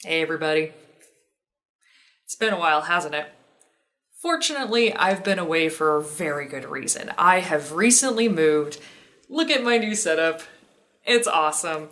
Hey everybody. It's been a while, hasn't it? Fortunately, I've been away for a very good reason. I have recently moved. Look at my new setup. It's awesome.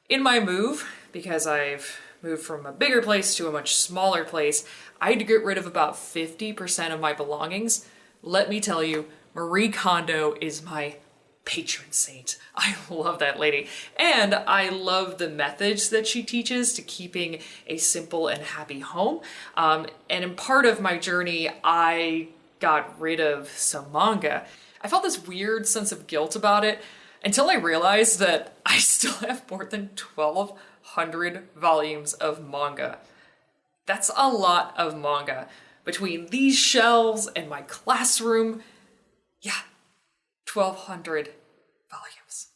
In my move, because I've moved from a bigger place to a much smaller place, I had to get rid of about 50% of my belongings. Let me tell you, Marie Kondo is my patron saint. I love that lady. And I love the methods that she teaches to keeping a simple and happy home. And in part of my journey, I got rid of some manga. I felt this weird sense of guilt about it until I realized that I still have more than 1,200 volumes of manga. That's a lot of manga. Between these shelves and my classroom, 1,200 volumes.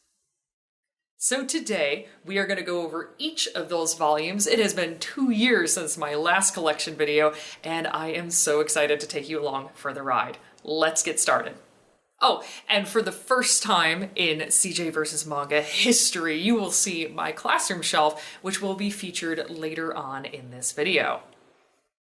So today, we are going to go over each of those volumes. It has been 2 years since my last collection video, and I am so excited to take you along for the ride. Let's get started. Oh, and for the first time in CJ vs. Manga history, you will see my classroom shelf, which will be featured later on in this video.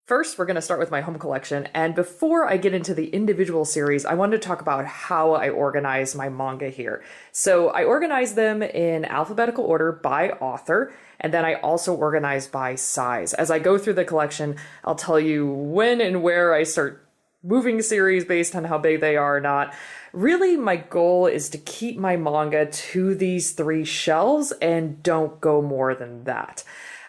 First, we're going to start with my home collection, and before I get into the individual series, I wanted to talk about how I organize my manga here. So I organize them in alphabetical order by author, and then I also organize by size. As I go through the collection, I'll tell you when and where I start moving series based on how big they are or not. Really, my goal is to keep my manga to these 3 shelves and don't go more than that.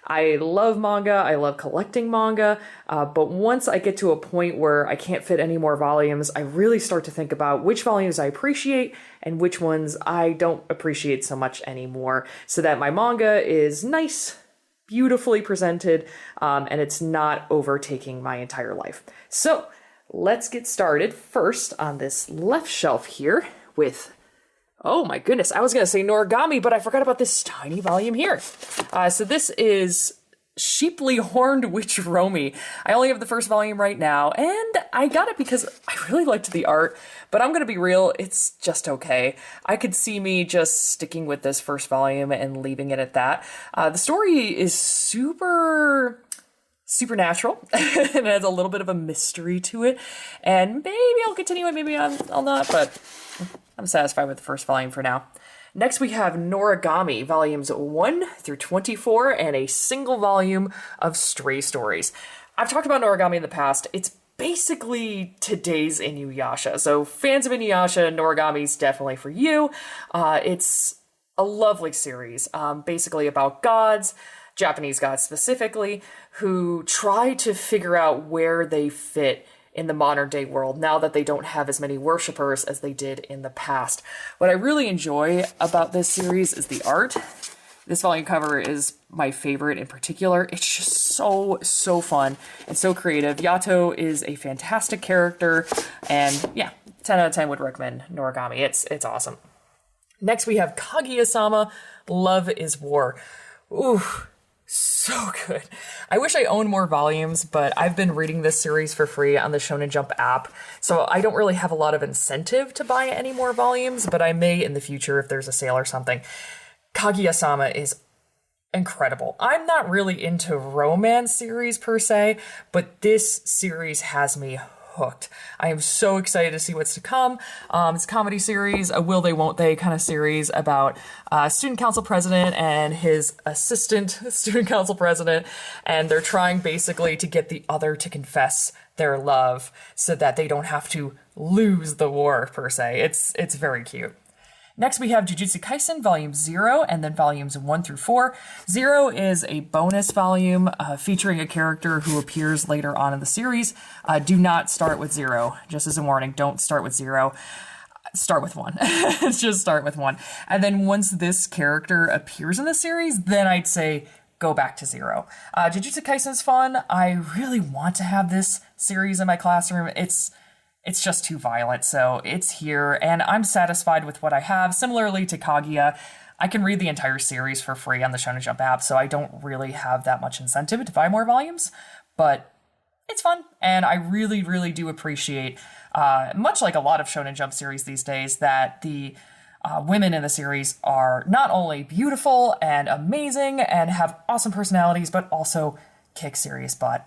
I love manga, I love collecting manga, but once I get to a point where I can't fit any more volumes, I really start to think about which volumes I appreciate and which ones I don't appreciate so much anymore, so that my manga is nice, beautifully presented, and it's not overtaking my entire life. So let's get started first on this left shelf here with, oh my goodness, I was going to say Noragami, but I forgot about this tiny volume here. So this is Sheeply Horned Witch Romy. I only have the first volume right now, and I got it because I really liked the art, but I'm going to be real, it's just okay. I could see me just sticking with this first volume and leaving it at that. The story is supernatural, and it has a little bit of a mystery to it, and maybe I'll continue it, maybe I'll not, but I'm satisfied with the first volume for now. Next, we have Noragami, volumes 1 through 24, and a single volume of Stray Stories. I've talked about Noragami in the past. It's basically today's Inuyasha. So fans of Inuyasha, Noragami's definitely for you. It's a lovely series, basically about gods, Japanese gods specifically, who try to figure out where they fit in the modern day world now that they don't have as many worshippers as they did in the past. What I really enjoy about this series is the art. This volume cover is my favorite in particular. It's just so fun and so creative. Yato is a fantastic character, and 10 out of 10 would recommend Noragami. It's awesome. Next we have Kaguya-sama, Love is War. Ooh, so good. I wish I owned more volumes, but I've been reading this series for free on the Shonen Jump app, so I don't really have a lot of incentive to buy any more volumes, but I may in the future if there's a sale or something. Kaguya-sama is incredible. I'm not really into romance series per se, but this series has me hooked. I am so excited to see what's to come. It's a comedy series, a will they won't they kind of series about student council president and his assistant student council president, and they're trying basically to get the other to confess their love so that they don't have to lose the war per se. It's very cute. Next, we have Jujutsu Kaisen Volume 0 and then Volumes 1 through 4. 0 is a bonus volume featuring a character who appears later on in the series. Do not start with 0. Just as a warning, don't start with 0. Start with 1. Just start with 1. And then once this character appears in the series, then I'd say go back to 0. Jujutsu Kaisen's fun. I really want to have this series in my classroom. It's just too violent, so it's here, and I'm satisfied with what I have. Similarly to Kaguya, I can read the entire series for free on the Shonen Jump app, so I don't really have that much incentive to buy more volumes, but it's fun, and I really do appreciate, much like a lot of Shonen Jump series these days, that the women in the series are not only beautiful and amazing and have awesome personalities, but also kick serious butt.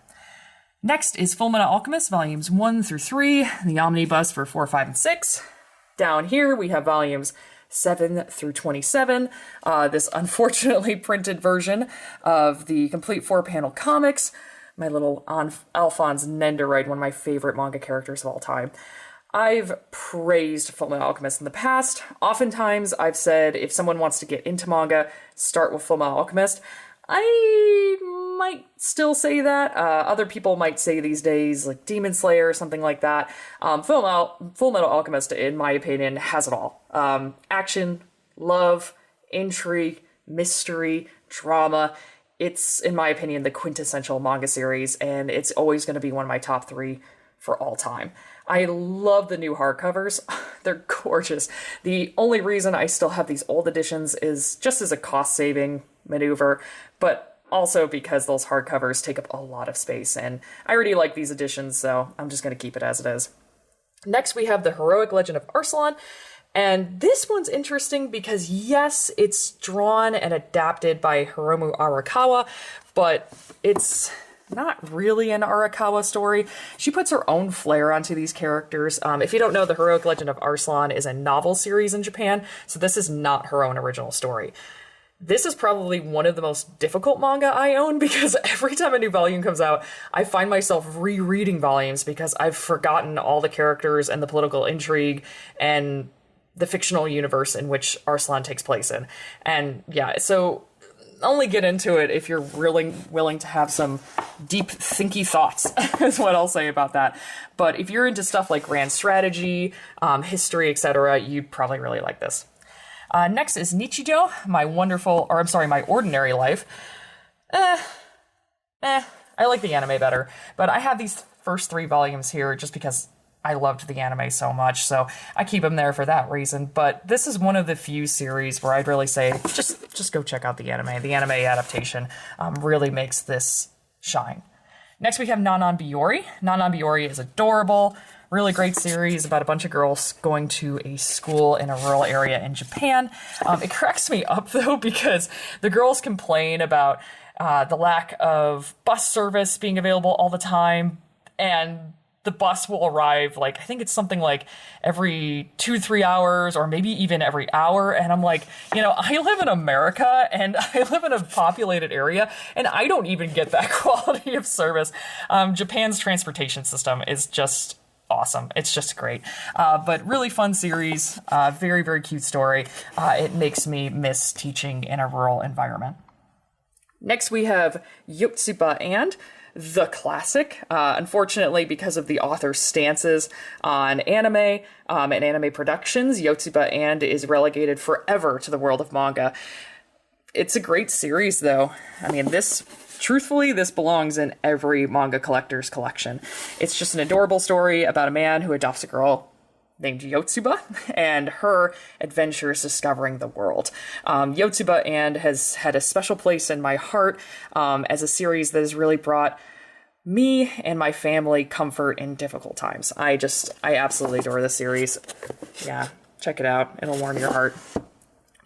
Next is Fullmetal Alchemist, volumes 1 through 3, the omnibus for 4, 5, and 6. Down here, we have volumes 7 through 27, this unfortunately printed version of the complete 4-panel comics. My little Alphonse Nenderite, one of my favorite manga characters of all time. I've praised Fullmetal Alchemist in the past. Oftentimes, I've said if someone wants to get into manga, start with Fullmetal Alchemist. I might still say that. Other people might say these days, like Demon Slayer or something like that. Fullmetal Alchemist, in my opinion, has it all. Action, love, intrigue, mystery, drama. It's, in my opinion, the quintessential manga series, and it's always going to be one of my top 3 for all time. I love the new hardcovers. They're gorgeous. The only reason I still have these old editions is just as a cost-saving maneuver, but also because those hardcovers take up a lot of space, and I already like these editions, so I'm just going to keep it as it is. Next, we have The Heroic Legend of Arslan, and this one's interesting because, yes, it's drawn and adapted by Hiromu Arakawa, but it's not really an Arakawa story. She puts her own flair onto these characters. If you don't know, The Heroic Legend of Arslan is a novel series in Japan, so this is not her own original story. This is probably one of the most difficult manga I own because every time a new volume comes out, I find myself rereading volumes because I've forgotten all the characters and the political intrigue and the fictional universe in which Arslan takes place in. And yeah, so only get into it if you're really willing to have some deep, thinky thoughts, is what I'll say about that. But if you're into stuff like grand strategy, history, etc., you'd probably really like this. Next is Nichijou, My Ordinary Life. I like the anime better, but I have these first 3 volumes here just because I loved the anime so much, so I keep them there for that reason. But this is one of the few series where I'd really say, just go check out the anime. The anime adaptation really makes this shine. Next, we have Nanan Biyori. Nanan Biyori is adorable. Really great series about a bunch of girls going to a school in a rural area in Japan. It cracks me up, though, because the girls complain about the lack of bus service being available all the time, and the bus will arrive, I think it's something like every 2-3 hours, or maybe even every hour. And I'm like, I live in America and I live in a populated area and I don't even get that quality of service. Japan's transportation system is just awesome. It's just great. But really fun series, very, very cute story. It makes me miss teaching in a rural environment. Next we have Yotsuba and the classic. Unfortunately, because of the author's stances on anime and anime productions, Yotsuba and is relegated forever to the world of manga. It's a great series, though. I mean, this belongs in every manga collector's collection. It's just an adorable story about a man who adopts a girl named Yotsuba and her adventures discovering the world. Yotsuba and has had a special place in my heart as a series that has really brought me and my family comfort in difficult times. I absolutely adore this series. Yeah, check it out. It'll warm your heart.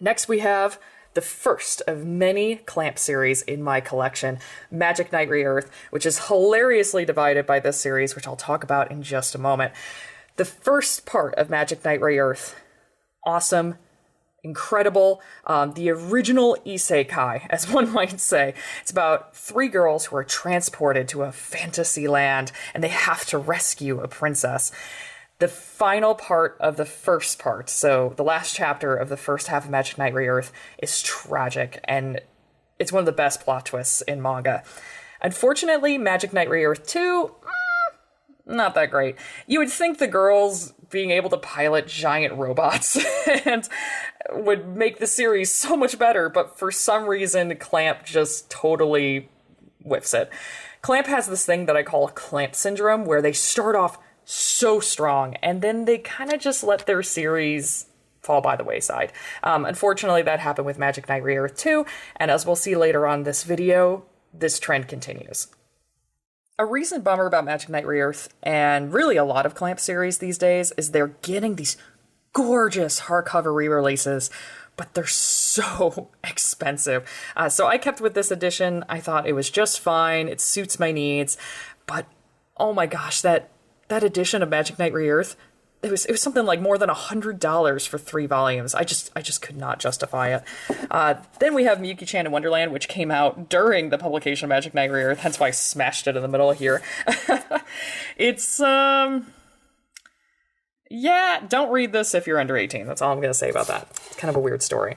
Next we have the first of many Clamp series in my collection, Magic Knight Re-Earth, which is hilariously divided by this series, which I'll talk about in just a moment. The first part of Magic Knight Re-Earth, awesome, incredible, the original isekai, as one might say. It's about 3 girls who are transported to a fantasy land, and they have to rescue a princess. The final part of the first part, so the last chapter of the first half of Magic Knight Re-Earth, is tragic, and it's one of the best plot twists in manga. Unfortunately, Magic Knight Re-Earth 2, not that great. You would think the girls being able to pilot giant robots and would make the series so much better, but for some reason, Clamp just totally whiffs it. Clamp has this thing that I call Clamp syndrome, where they start off so strong, and then they kind of just let their series fall by the wayside. Unfortunately, that happened with Magic Knight Re-Earth 2, and as we'll see later on this video, this trend continues. A recent bummer about Magic Knight Re-Earth, and really a lot of Clamp series these days, is they're getting these gorgeous hardcover re-releases, but they're so expensive. So I kept with this edition. I thought it was just fine. It suits my needs. But oh my gosh, that edition of Magic Knight Re-Earth, it was something like more than $100 for 3 volumes. I just could not justify it. Then we have Miyuki-chan in Wonderland, which came out during the publication of Magic Knight Re-Earth, hence why I smashed it in the middle of here. It's yeah, don't read this if you're under 18. That's all I'm going to say about that. It's kind of a weird story.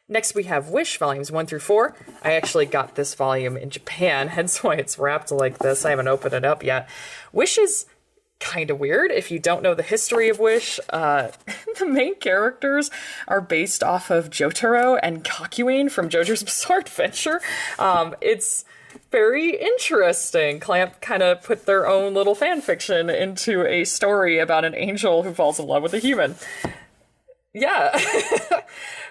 Next, we have Wish, volumes 1 through 4. I actually got this volume in Japan, hence why it's wrapped like this. I haven't opened it up yet. Wish is kind of weird. If you don't know the history of Wish, the main characters are based off of Jotaro and Kakyoin from JoJo's Bizarre Adventure. It's very interesting. Clamp kind of put their own little fan fiction into a story about an angel who falls in love with a human. Yeah.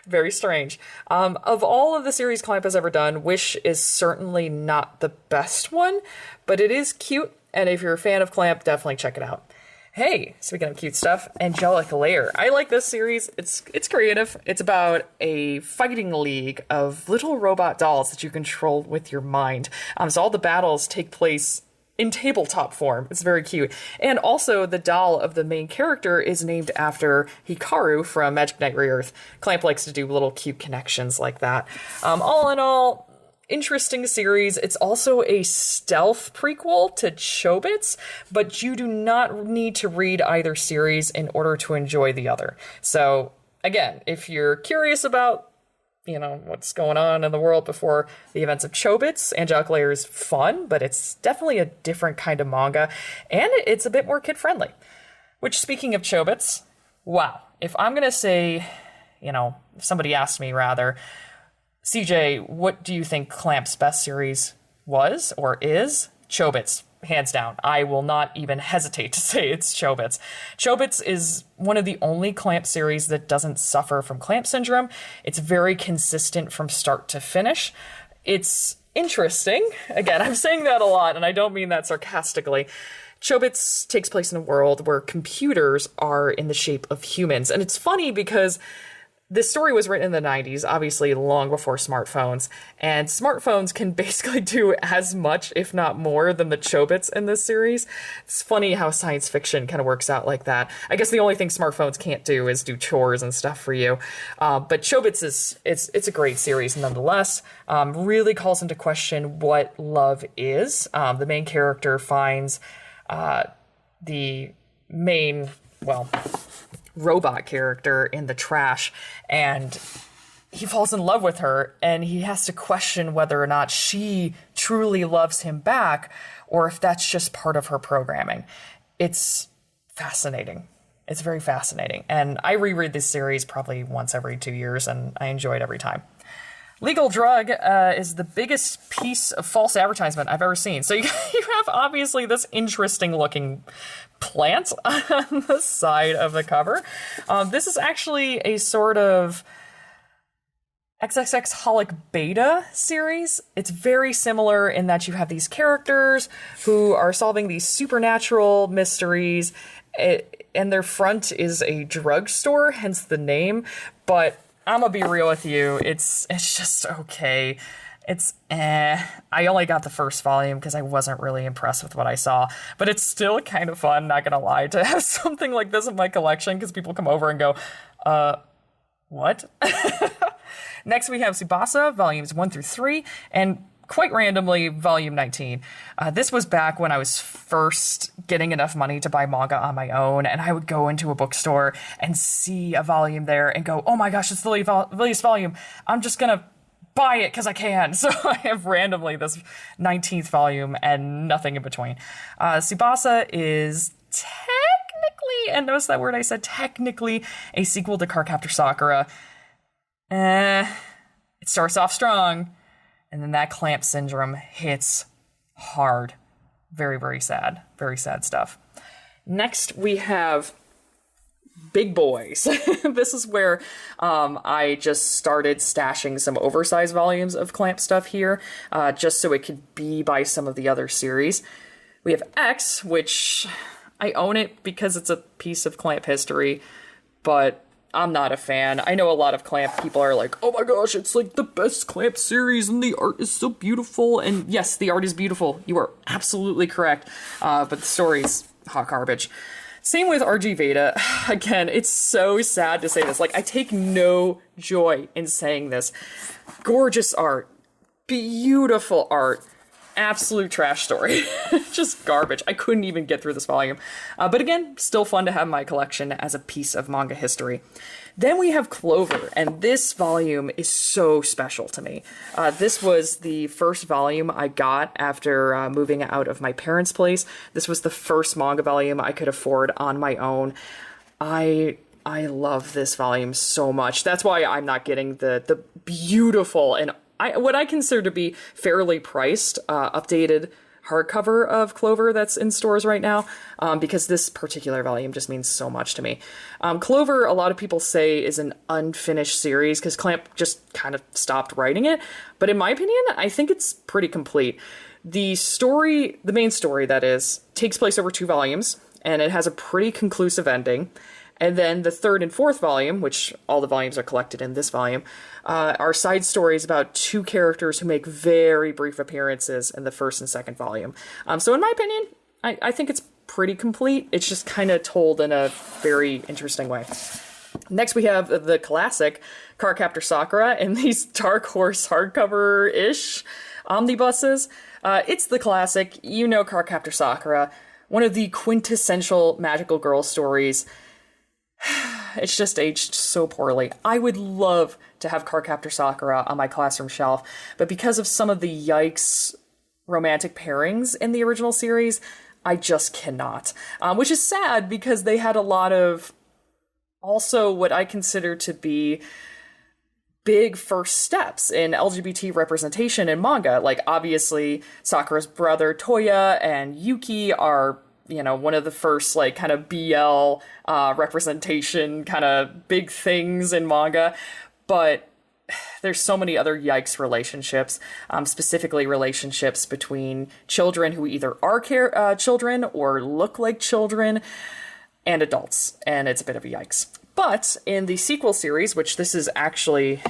Very strange. Of all of the series Clamp has ever done, Wish is certainly not the best one, but it is cute, and if you're a fan of Clamp, definitely check it out. Hey, speaking of cute stuff, Angelic Lair. I like this series. It's creative. It's about a fighting league of little robot dolls that you control with your mind. So all the battles take place in tabletop form. It's very cute. And also, the doll of the main character is named after Hikaru from Magic Knight Re-Earth. Clamp likes to do little cute connections like that. All in all, interesting series. It's also a stealth prequel to Chobits, but you do not need to read either series in order to enjoy the other. So, again, if you're curious about what's going on in the world before the events of Chobits, Angelic Lair is fun, but it's definitely a different kind of manga, and it's a bit more kid-friendly. Which, speaking of Chobits, wow. If I'm going to say, if somebody asked me, rather, CJ, what do you think Clamp's best series was or is? Chobits. Hands down. I will not even hesitate to say it's Chobits. Chobits is one of the only Clamp series that doesn't suffer from Clamp syndrome. It's very consistent from start to finish. It's interesting. Again, I'm saying that a lot, and I don't mean that sarcastically. Chobits takes place in a world where computers are in the shape of humans. And it's funny because this story was written in the 90s, obviously long before smartphones, and smartphones can basically do as much, if not more, than the Chobits in this series. It's funny how science fiction kind of works out like that. I guess the only thing smartphones can't do is do chores and stuff for you. But Chobits it's a great series nonetheless. Really calls into question what love is. The main character finds the main, robot character in the trash, and he falls in love with her, and he has to question whether or not she truly loves him back, or if that's just part of her programming. It's fascinating. It's very fascinating. And I reread this series probably once every 2 years, and I enjoy it every time. Legal Drug is the biggest piece of false advertisement I've ever seen. So you have obviously this interesting looking plant on the side of the cover. This is actually a sort of XXX Holic Beta series. It's very similar in that you have these characters who are solving these supernatural mysteries, and their front is a drugstore, hence the name, but I'm gonna be real with you, it's just okay. It's I only got the first volume because I wasn't really impressed with what I saw, but it's still kind of fun, not gonna lie, to have something like this in my collection because people come over and go, what? Next we have Tsubasa, volumes 1 through 3, and quite randomly, volume 19. This was back when I was first getting enough money to buy manga on my own, and I would go into a bookstore and see a volume there and go, oh my gosh, it's the latest volume. I'm just gonna buy it because I can. So I have randomly this 19th volume and nothing in between. Tsubasa is technically, and notice that word I said, technically a sequel to Cardcaptor Sakura. It starts off strong, and then that Clamp syndrome hits hard. Very, very sad. Very sad stuff. Next, we have Big Boys. This is where I just started stashing some oversized volumes of Clamp stuff here, just so it could be by some of the other series. We have X, which I own it because it's a piece of Clamp history, but I'm not a fan. I know a lot of Clamp people are like, oh my gosh, it's like the best Clamp series and the art is so beautiful. And yes, the art is beautiful. You are absolutely correct. But the story's hot garbage. Same with RG Veda. Again, it's so sad to say this. Like, I take no joy in saying this. Gorgeous art. Beautiful art. Absolute trash story. Just garbage. I couldn't even get through this volume. But again, still fun to have in my collection as a piece of manga history. Then we have Clover, and this volume is so special to me. This was the first volume I got after moving out of my parents' place. This was the first manga volume I could afford on my own. I love this volume so much. That's why I'm not getting the beautiful and what I consider to be fairly priced, updated hardcover of Clover that's in stores right now, because this particular volume just means so much to me. Clover, a lot of people say, is an unfinished series because Clamp just kind of stopped writing it. But in my opinion, I think it's pretty complete. The story, the main story that is, takes place over 2 volumes, and it has a pretty conclusive ending. And then the 3rd and 4th volume, which all the volumes are collected in this volume, are side stories about 2 characters who make very brief appearances in the 1st and 2nd volume. So in my opinion, I think it's pretty complete. It's just kind of told in a very interesting way. Next, we have the classic Cardcaptor Sakura in these Dark Horse hardcover-ish omnibuses. It's the classic, you know, Cardcaptor Sakura, one of the quintessential magical girl stories. It's just aged so poorly. I would love to have Cardcaptor Sakura on my classroom shelf, but because of some of the yikes romantic pairings in the original series, I just cannot. Which is sad because they had a lot of also what I consider to be big first steps in LGBT representation in manga. Like, obviously, Sakura's brother Toya and Yuki are, you know, one of the first, like, kind of BL representation kind of big things in manga. But there's so many other yikes relationships, specifically relationships between children who either are children or look like children and adults. And it's a bit of a yikes. But in the sequel series, which this is actually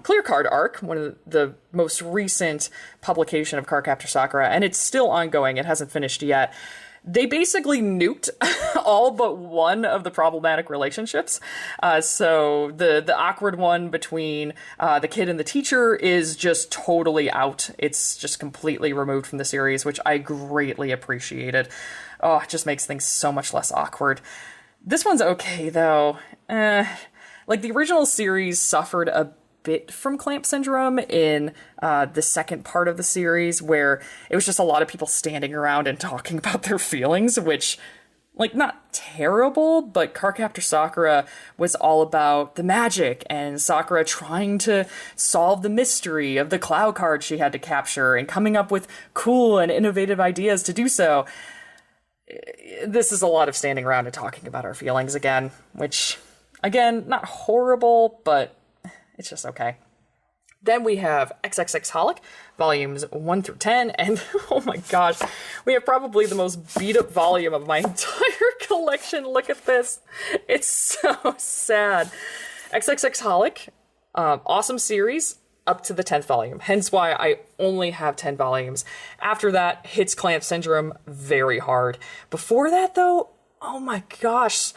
Clear Card Arc, one of the most recent publication of Cardcaptor Sakura, and it's still ongoing, it hasn't finished yet, they basically nuked all but one of the problematic relationships. So the awkward one between the kid and the teacher is just totally out. It's just completely removed from the series, which I greatly appreciated. Oh, it just makes things so much less awkward. This one's okay, though. Like, the original series suffered a bit from Clamp syndrome in the second part of the series, where it was just a lot of people standing around and talking about their feelings, which, like, not terrible, but Cardcaptor Sakura was all about the magic and Sakura trying to solve the mystery of the cloud card she had to capture and coming up with cool and innovative ideas to do so. This is a lot of standing around and talking about our feelings again, which, again, not horrible, but it's just okay. Then we have XXXholic, volumes 1 through 10, and oh my gosh, we have probably the most beat-up volume of my entire collection. Look at this. It's so sad. XXXholic, awesome series, up to the 10th volume, hence why I only have 10 volumes. After that, hits Clamp syndrome very hard. Before that, though, oh my gosh,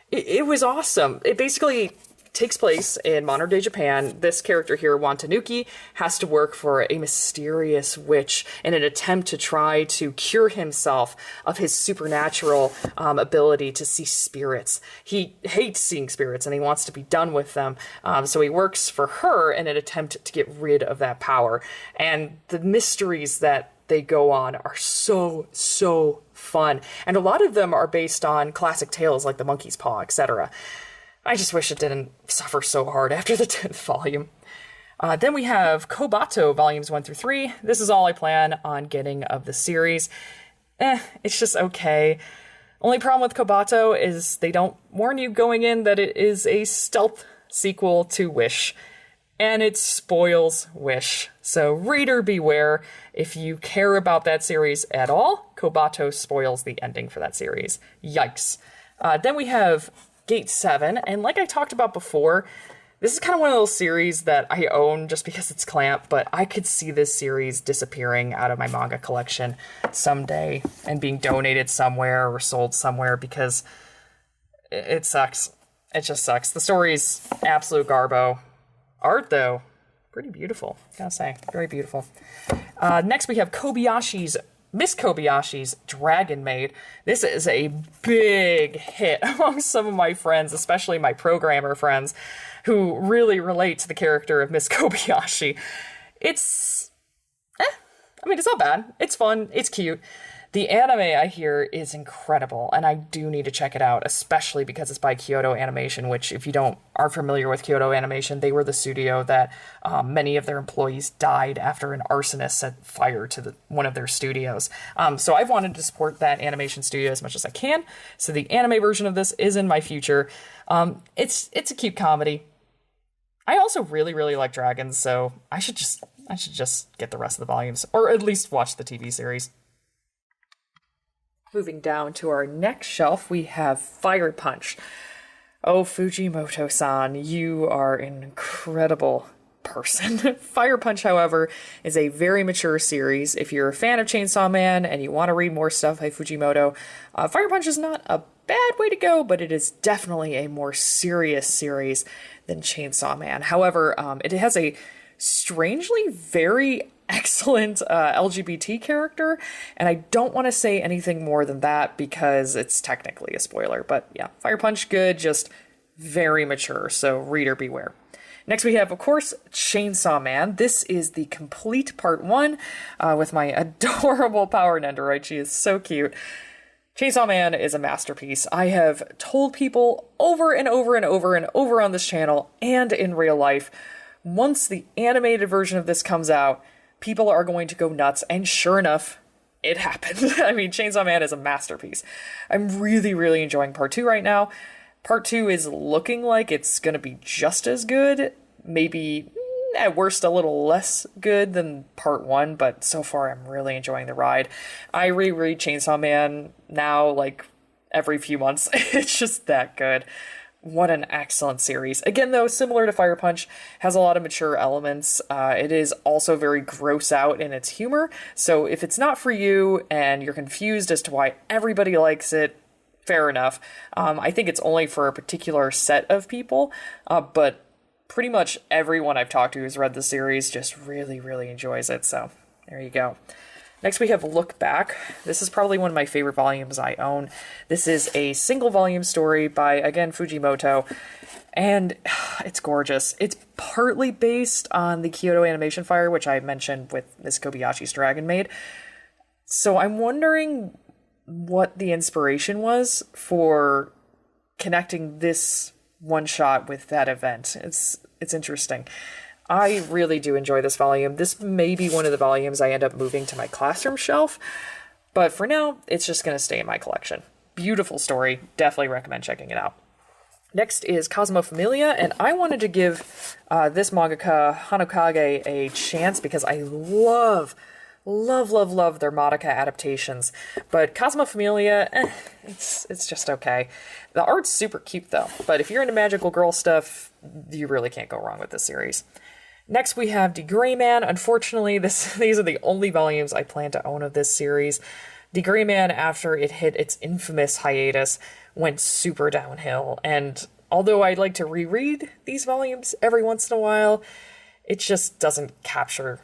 it was awesome. It basically takes place in modern day Japan. This character here, Wantanuki, has to work for a mysterious witch in an attempt to try to cure himself of his supernatural ability to see spirits. He hates seeing spirits and he wants to be done with them. So he works for her in an attempt to get rid of that power. And the mysteries that they go on are so fun. And a lot of them are based on classic tales like the Monkey's Paw, etc. I just wish it didn't suffer so hard after the 10th volume. Then we have Kobato, volumes 1 through 3. This is all I plan on getting of the series. It's just okay. Only problem with Kobato is they don't warn you going in that it is a stealth sequel to Wish. And it spoils Wish. So reader beware. If you care about that series at all, Kobato spoils the ending for that series. Yikes. Then we have Gate 7, and like I talked about before, this is kind of one of those series that I own just because it's Clamp, but I could see this series disappearing out of my manga collection someday and being donated somewhere or sold somewhere because it sucks. It just sucks. The story's absolute garbo. Art, though, pretty beautiful, gotta say. Very beautiful. Next, we have Miss Kobayashi's Dragon Maid. This is a big hit among some of my friends, especially my programmer friends, who really relate to the character of Miss Kobayashi. It's not bad. It's fun. It's cute. The anime, I hear, is incredible, and I do need to check it out, especially because it's by Kyoto Animation, which, if you aren't familiar with Kyoto Animation, they were the studio that many of their employees died after an arsonist set fire to one of their studios. So I've wanted to support that animation studio as much as I can, so the anime version of this is in my future. It's a cute comedy. I also really, really like dragons, so I should just get the rest of the volumes, or at least watch the TV series. Moving down to our next shelf, we have Fire Punch. Oh, Fujimoto-san, you are an incredible person. Fire Punch, however, is a very mature series. If you're a fan of Chainsaw Man and you want to read more stuff by Fujimoto, Fire Punch is not a bad way to go, but it is definitely a more serious series than Chainsaw Man. However, it has a strangely very excellent LGBT character, and I don't want to say anything more than that because it's technically a spoiler. But yeah, Fire Punch, good, just very mature, so reader beware. Next we have, of course, Chainsaw Man. This is the complete part 1 with my adorable Power Nendoroid. She is so cute. Chainsaw Man is a masterpiece. I have told people over and over and over and over on this channel and in real life, once the animated version of this comes out, people are going to go nuts, and sure enough, it happened. I mean, Chainsaw Man is a masterpiece. I'm really, really enjoying part 2 right now. Part 2 is looking like it's going to be just as good, maybe at worst a little less good than part 1, but so far I'm really enjoying the ride. I reread Chainsaw Man now, like, every few months. It's just that good. What an excellent series. Again, though, similar to Fire Punch, has a lot of mature elements. It is also very gross out in its humor. So if it's not for you and you're confused as to why everybody likes it, fair enough. I think it's only for a particular set of people, but pretty much everyone I've talked to who's read the series just really, really enjoys it. So there you go. Next we have Look Back. This is probably one of my favorite volumes I own. This is a single volume story by, again, Fujimoto, and it's gorgeous. It's partly based on the Kyoto Animation Fire, which I mentioned with Miss Kobayashi's Dragon Maid. So I'm wondering what the inspiration was for connecting this one shot with that event. It's interesting. I really do enjoy this volume. This may be one of the volumes I end up moving to my classroom shelf, but for now, it's just going to stay in my collection. Beautiful story. Definitely recommend checking it out. Next is Cosmo Familia, and I wanted to give this mangaka, Hanokage, a chance because I love their Madoka adaptations. But Cosmo Familia, it's just okay. The art's super cute, though, but if you're into magical girl stuff, you really can't go wrong with this series. Next, we have The Gray Man. Unfortunately, these are the only volumes I plan to own of this series. The Gray Man, after it hit its infamous hiatus, went super downhill. And although I'd like to reread these volumes every once in a while, it just doesn't capture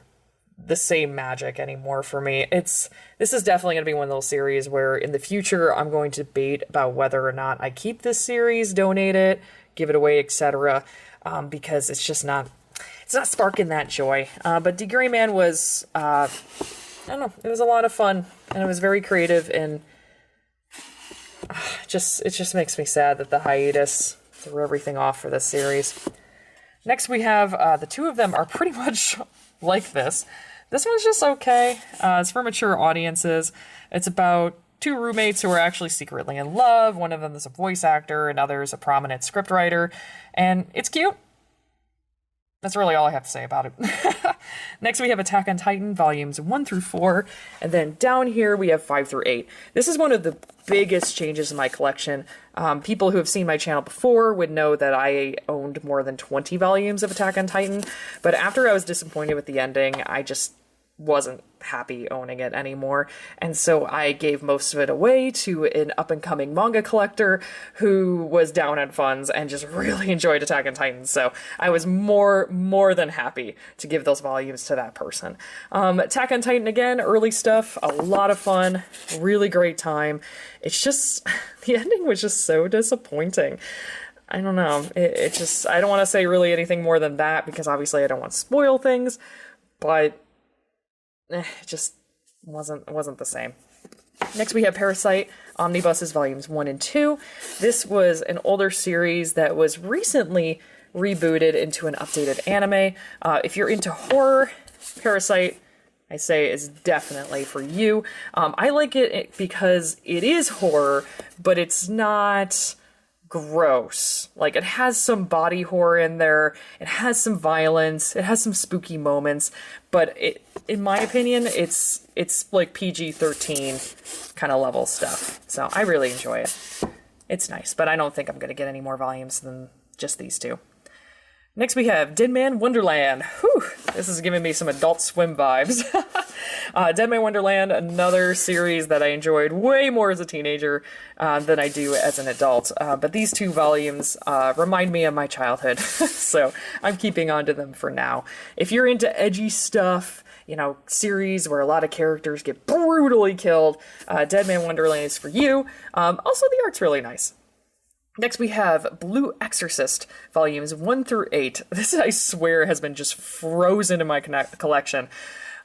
the same magic anymore for me. This is definitely going to be one of those series where in the future I'm going to debate about whether or not I keep this series, donate it, give it away, etc. Because it's just not... It's not sparking that joy. But The Gray Man was, I don't know, it was a lot of fun, and it was very creative, and it just makes me sad that the hiatus threw everything off for this series. Next we have, the two of them are pretty much like this. This one's just okay. It's for mature audiences. It's about two roommates who are actually secretly in love. One of them is a voice actor, another is a prominent scriptwriter, and it's cute. That's really all I have to say about it. Next, we have Attack on Titan, volumes 1 through 4. And then down here, we have 5 through 8. This is one of the biggest changes in my collection. People who have seen my channel before would know that I owned more than 20 volumes of Attack on Titan. But after I was disappointed with the ending, I just wasn't happy owning it anymore. And so I gave most of it away to an up-and-coming manga collector who was down on funds and just really enjoyed Attack on Titan. So I was more than happy to give those volumes to that person. Attack on Titan, again, early stuff, a lot of fun, really great time. It's just, the ending was just so disappointing. I don't know. It just, I don't want to say really anything more than that because obviously I don't want to spoil things, but it just wasn't the same. Next we have Parasite Omnibuses volumes 1 and 2. This was an older series that was recently rebooted into an updated anime. If you're into horror, Parasite, I say, is definitely for you. I like it because it is horror, but it's not gross. Like, it has some body horror in there, it has some violence, it has some spooky moments, but in my opinion, it's like PG-13 kind of level stuff. So I really enjoy it. It's nice, but I don't think I'm going to get any more volumes than just these two. Next we have Dead Man Wonderland. Whew, this is giving me some Adult Swim vibes. Dead Man Wonderland, another series that I enjoyed way more as a teenager than I do as an adult. But these two volumes remind me of my childhood, so I'm keeping on to them for now. If you're into edgy stuff, you know, series where a lot of characters get brutally killed, Dead Man Wonderland is for you. Also, the art's really nice. Next we have Blue Exorcist, volumes 1 through 8. This, I swear, has been just frozen in my collection.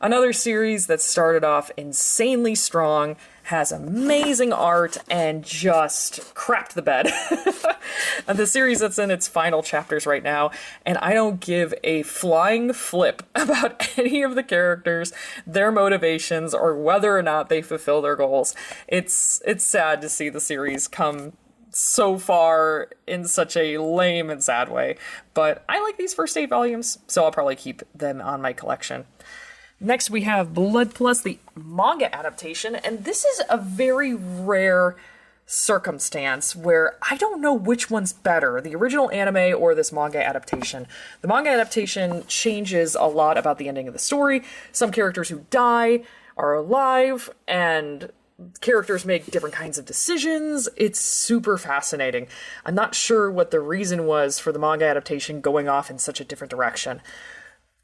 Another series that started off insanely strong, has amazing art, and just crapped the bed. And the series that's in its final chapters right now, and I don't give a flying flip about any of the characters, their motivations, or whether or not they fulfill their goals. It's sad to see the series come so far in such a lame and sad way, but I like these first 8 volumes, so I'll probably keep them on my collection. Next we have Blood Plus, the manga adaptation, and this is a very rare circumstance where I don't know which one's better, the original anime or this manga adaptation. The manga adaptation changes a lot about the ending of the story. Some characters who die are alive, and characters make different kinds of decisions. It's super fascinating. I'm not sure what the reason was for the manga adaptation going off in such a different direction.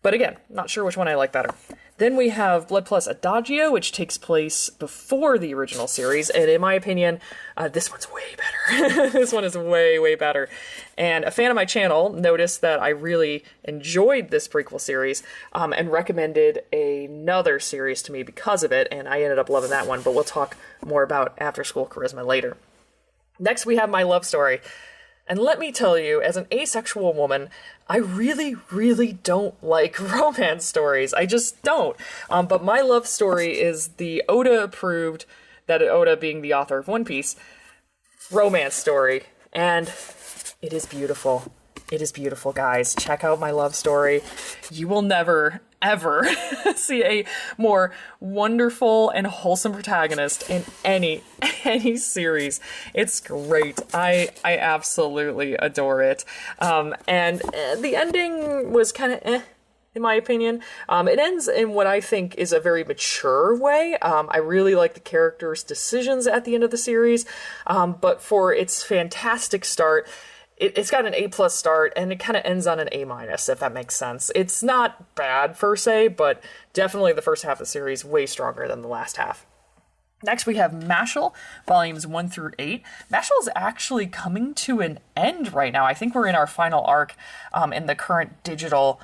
But again, not sure which one I like better. Then we have Blood Plus Adagio, which takes place before the original series, and in my opinion, this one's way better. This one is way better. And a fan of my channel noticed that I really enjoyed this prequel series, and recommended another series to me because of it, and I ended up loving that one, but we'll talk more about After School Charisma later. Next, we have My Love Story. And let me tell you, as an asexual woman, I really don't like romance stories. I just don't. But My Love Story is the Oda-approved, that Oda being the author of One Piece, romance story. And it is beautiful. It is beautiful, guys. Check out My Love Story. You will never, ever see a more wonderful and wholesome protagonist in any series. It's great. I absolutely adore it. And the ending was kind of in my opinion. It ends in what I think is a very mature way. I really like the characters' decisions at the end of the series, but for its fantastic start, it's got an A+ start, and it kind of ends on an A-, if that makes sense. It's not bad, per se, but definitely the first half of the series way stronger than the last half. Next, we have Mashle, volumes 1 through 8. Mashle is actually coming to an end right now. I think we're in our final arc in the current digital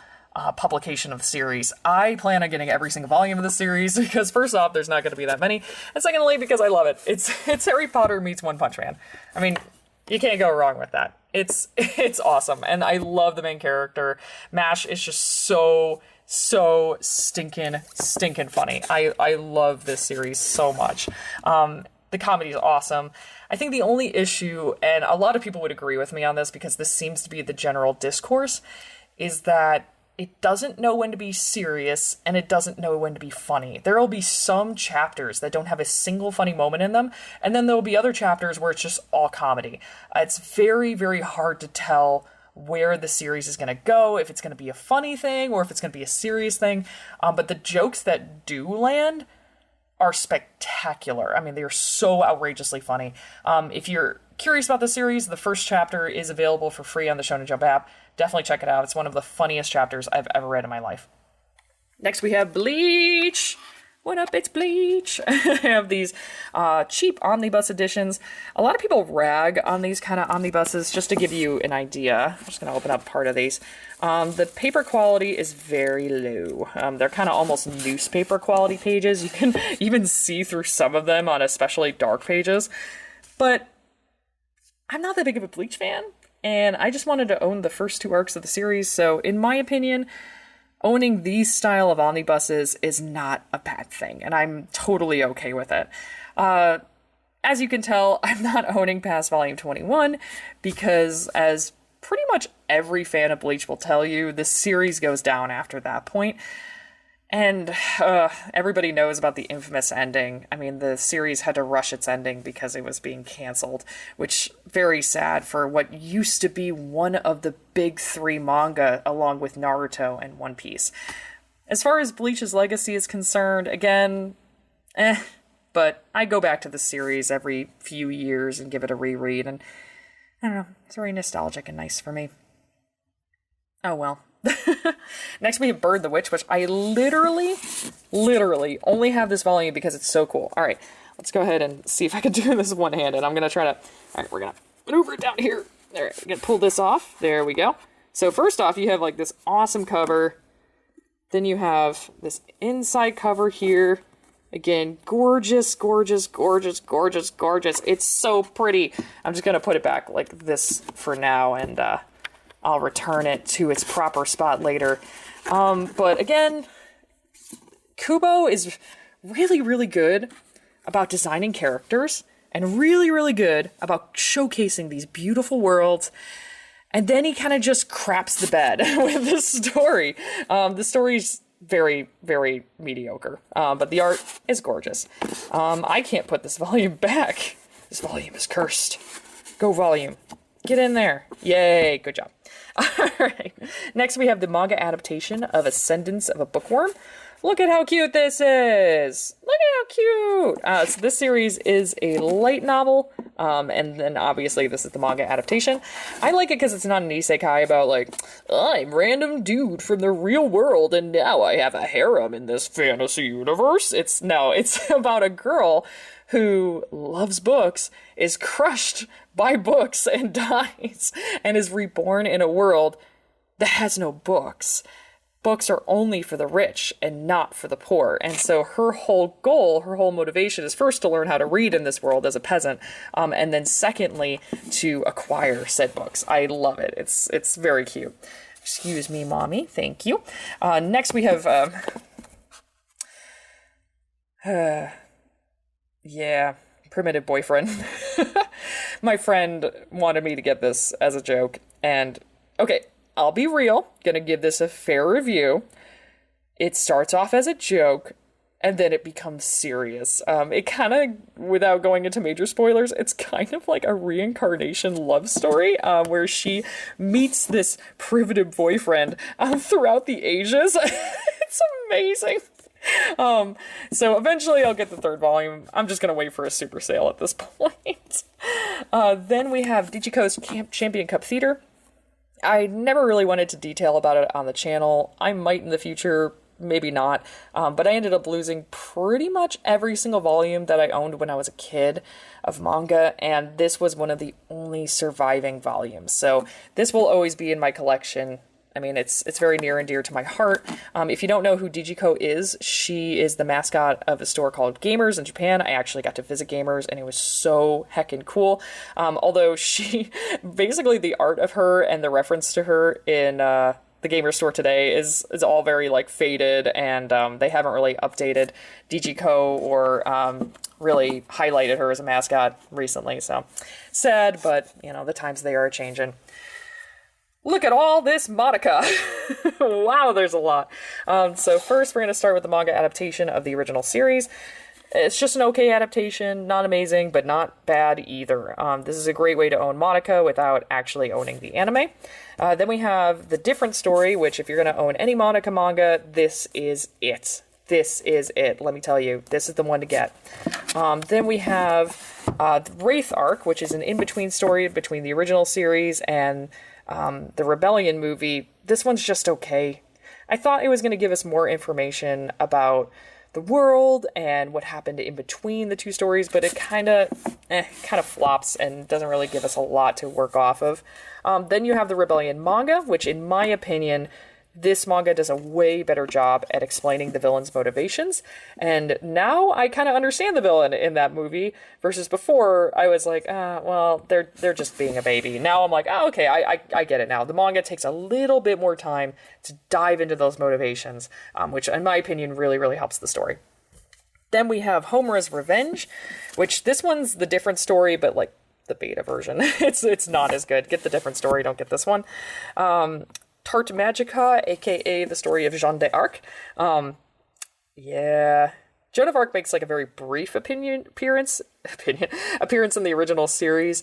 publication of the series. I plan on getting every single volume of the series because, first off, there's not going to be that many, and secondly, because I love it. It's Harry Potter meets One Punch Man. I mean, you can't go wrong with that. It's awesome, and I love the main character. Mash is just so stinking funny. I love this series so much. The comedy is awesome. I think the only issue, and a lot of people would agree with me on this because this seems to be the general discourse, is that it doesn't know when to be serious and it doesn't know when to be funny. There will be some chapters that don't have a single funny moment in them, and then there will be other chapters where it's just all comedy. It's very, very hard to tell where the series is going to go, if it's going to be a funny thing or if it's going to be a serious thing. But the jokes that do land are spectacular. I mean, they are so outrageously funny. If you're curious about the series, the first chapter is available for free on the Shonen Jump app. Definitely check it out. It's one of the funniest chapters I've ever read in my life. Next we have Bleach. What up, it's Bleach. I have these cheap omnibus editions. A lot of people rag on these kind of omnibuses. Just to give you an idea, I'm just going to open up part of these. The paper quality is very low. They're kind of almost newspaper quality pages. You can even see through some of them on especially dark pages. But I'm not that big of a Bleach fan, and I just wanted to own the first 2 arcs of the series. So in my opinion, owning these style of omnibuses is not a bad thing, and I'm totally okay with it. As you can tell, I'm not owning past volume 21 because, as pretty much every fan of Bleach will tell you, the series goes down after that point. And everybody knows about the infamous ending. I mean, the series had to rush its ending because it was being canceled, which very sad for what used to be one of the big 3 manga, along with Naruto and One Piece. As far as Bleach's legacy is concerned, again, but I go back to the series every few years and give it a reread, and I don't know, it's very nostalgic and nice for me. Oh well. Next we have Bird the Witch, which I literally only have this volume because it's so cool. Alright, let's go ahead and see if I can do this one-handed. I'm going to try to... Alright, we're going to maneuver it down here. Alright, we're going to pull this off. There we go. So first off, you have like this awesome cover. Then you have this inside cover here. Again, gorgeous, gorgeous, gorgeous, gorgeous, gorgeous. It's so pretty. I'm just going to put it back like this for now, and I'll return it to its proper spot later. But again, Kubo is really, really good about designing characters and really, really good about showcasing these beautiful worlds. And then he kind of just craps the bed with the story. The story's very, very mediocre, but the art is gorgeous. I can't put this volume back. This volume is cursed. Go volume. Get in there. Yay, good job. Alright, next we have the manga adaptation of Ascendance of a Bookworm. Look at how cute this is! Look at how cute! So this series is a light novel, and then obviously this is the manga adaptation. I like it because it's not an isekai about like, I'm random dude from the real world and now I have a harem in this fantasy universe. It's about a girl who loves books, is crushed by books and dies, and is reborn in a world that has no books. Books are only for the rich and not for the poor. And so her whole goal, her whole motivation is first to learn how to read in this world as a peasant, and then secondly, to acquire said books. I love it. It's very cute. Excuse me, mommy. Thank you. Next we have... yeah, Primitive Boyfriend. My friend wanted me to get this as a joke, and okay, I'll be real, gonna give this a fair review. It starts off as a joke, and then it becomes serious. It kind of, without going into major spoilers, it's kind of like a reincarnation love story, where she meets this primitive boyfriend throughout the ages. It's amazing. So eventually I'll get the 3rd volume. I'm just gonna wait for a super sale at this point. Then we have Digico's Champion Cup Theater. I never really wanted to detail about it on the channel. I might in the future, maybe not. But I ended up losing pretty much every single volume that I owned when I was a kid of manga, and this was one of the only surviving volumes. So this will always be in my collection. I mean, it's very near and dear to my heart. If you don't know who Digiko is, she is the mascot of a store called Gamers in Japan. I actually got to visit Gamers, and it was so heckin' cool. Although she, basically the art of her and the reference to her in the Gamer store today is all very like faded, and they haven't really updated Digiko or really highlighted her as a mascot recently. So sad, but you know, the times they are changing. Look at all this Monica. Wow, there's a lot. So first, we're going to start with the manga adaptation of the original series. It's just an okay adaptation, not amazing, but not bad either. This is a great way to own Monica without actually owning the anime. Then we have the different story, which if you're going to own any Monica manga, this is it. This is it. Let me tell you, this is the one to get. Then we have the Wraith arc, which is an in-between story between the original series and the Rebellion movie. This one's just okay. I thought it was going to give us more information about the world and what happened in between the two stories, but it kind of flops and doesn't really give us a lot to work off of. Then you have the Rebellion manga, which in my opinion, this manga does a way better job at explaining the villain's motivations. And now I kind of understand the villain in that movie versus before I was like, well, they're just being a baby. Now I'm like, oh, okay, I get it now. The manga takes a little bit more time to dive into those motivations, which in my opinion really, really helps the story. Then we have Homura's Revenge, which this one's the different story, but like the beta version. It's not as good. Get the different story, don't get this one. Tarte Magica, aka the story of Jeanne d'Arc. Yeah. Joan of Arc makes like a very brief appearance in the original series.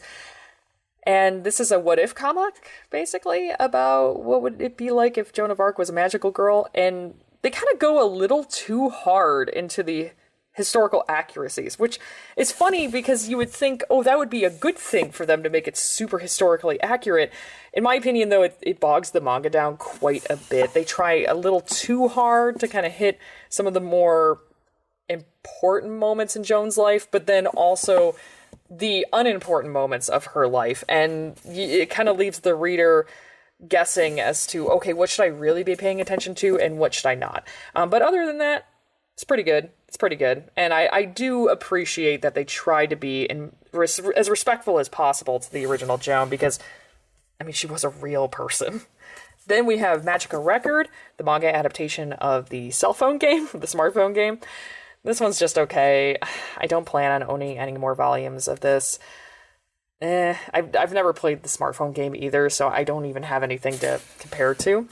And this is a what if comic, basically, about what would it be like if Joan of Arc was a magical girl. And they kind of go a little too hard into the historical accuracies, which is funny because you would think, oh, that would be a good thing for them to make it super historically accurate. In my opinion, though, it bogs the manga down quite a bit. They try a little too hard to kind of hit some of the more important moments in Joan's life, but then also the unimportant moments of her life. And it kind of leaves the reader guessing as to, okay, what should I really be paying attention to and what should I not? But other than that, it's pretty good. It's pretty good. And I do appreciate that they try to be as respectful as possible to the original Joan because, I mean, she was a real person. Then we have Magica Record, the manga adaptation of the cell phone game, the smartphone game. This one's just okay. I don't plan on owning any more volumes of this. I've never played the smartphone game either, so I don't even have anything to compare to.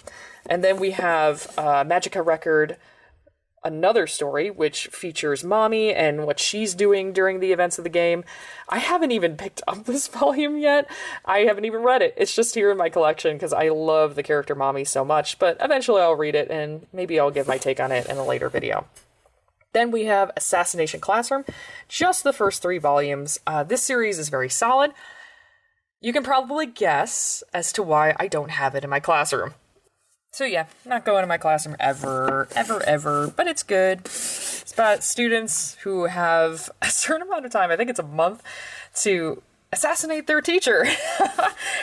And then we have Magica Record, another story, which features Mommy and what she's doing during the events of the game. I haven't even picked up this volume yet. I haven't even read it. It's just here in my collection because I love the character Mommy so much, but eventually I'll read it and maybe I'll give my take on it in a later video. Then we have Assassination Classroom, just the first 3 volumes. This series is very solid. You can probably guess as to why I don't have it in my classroom. So yeah, not going to my classroom ever, but it's good. It's about students who have a certain amount of time, I think it's a month, to assassinate their teacher.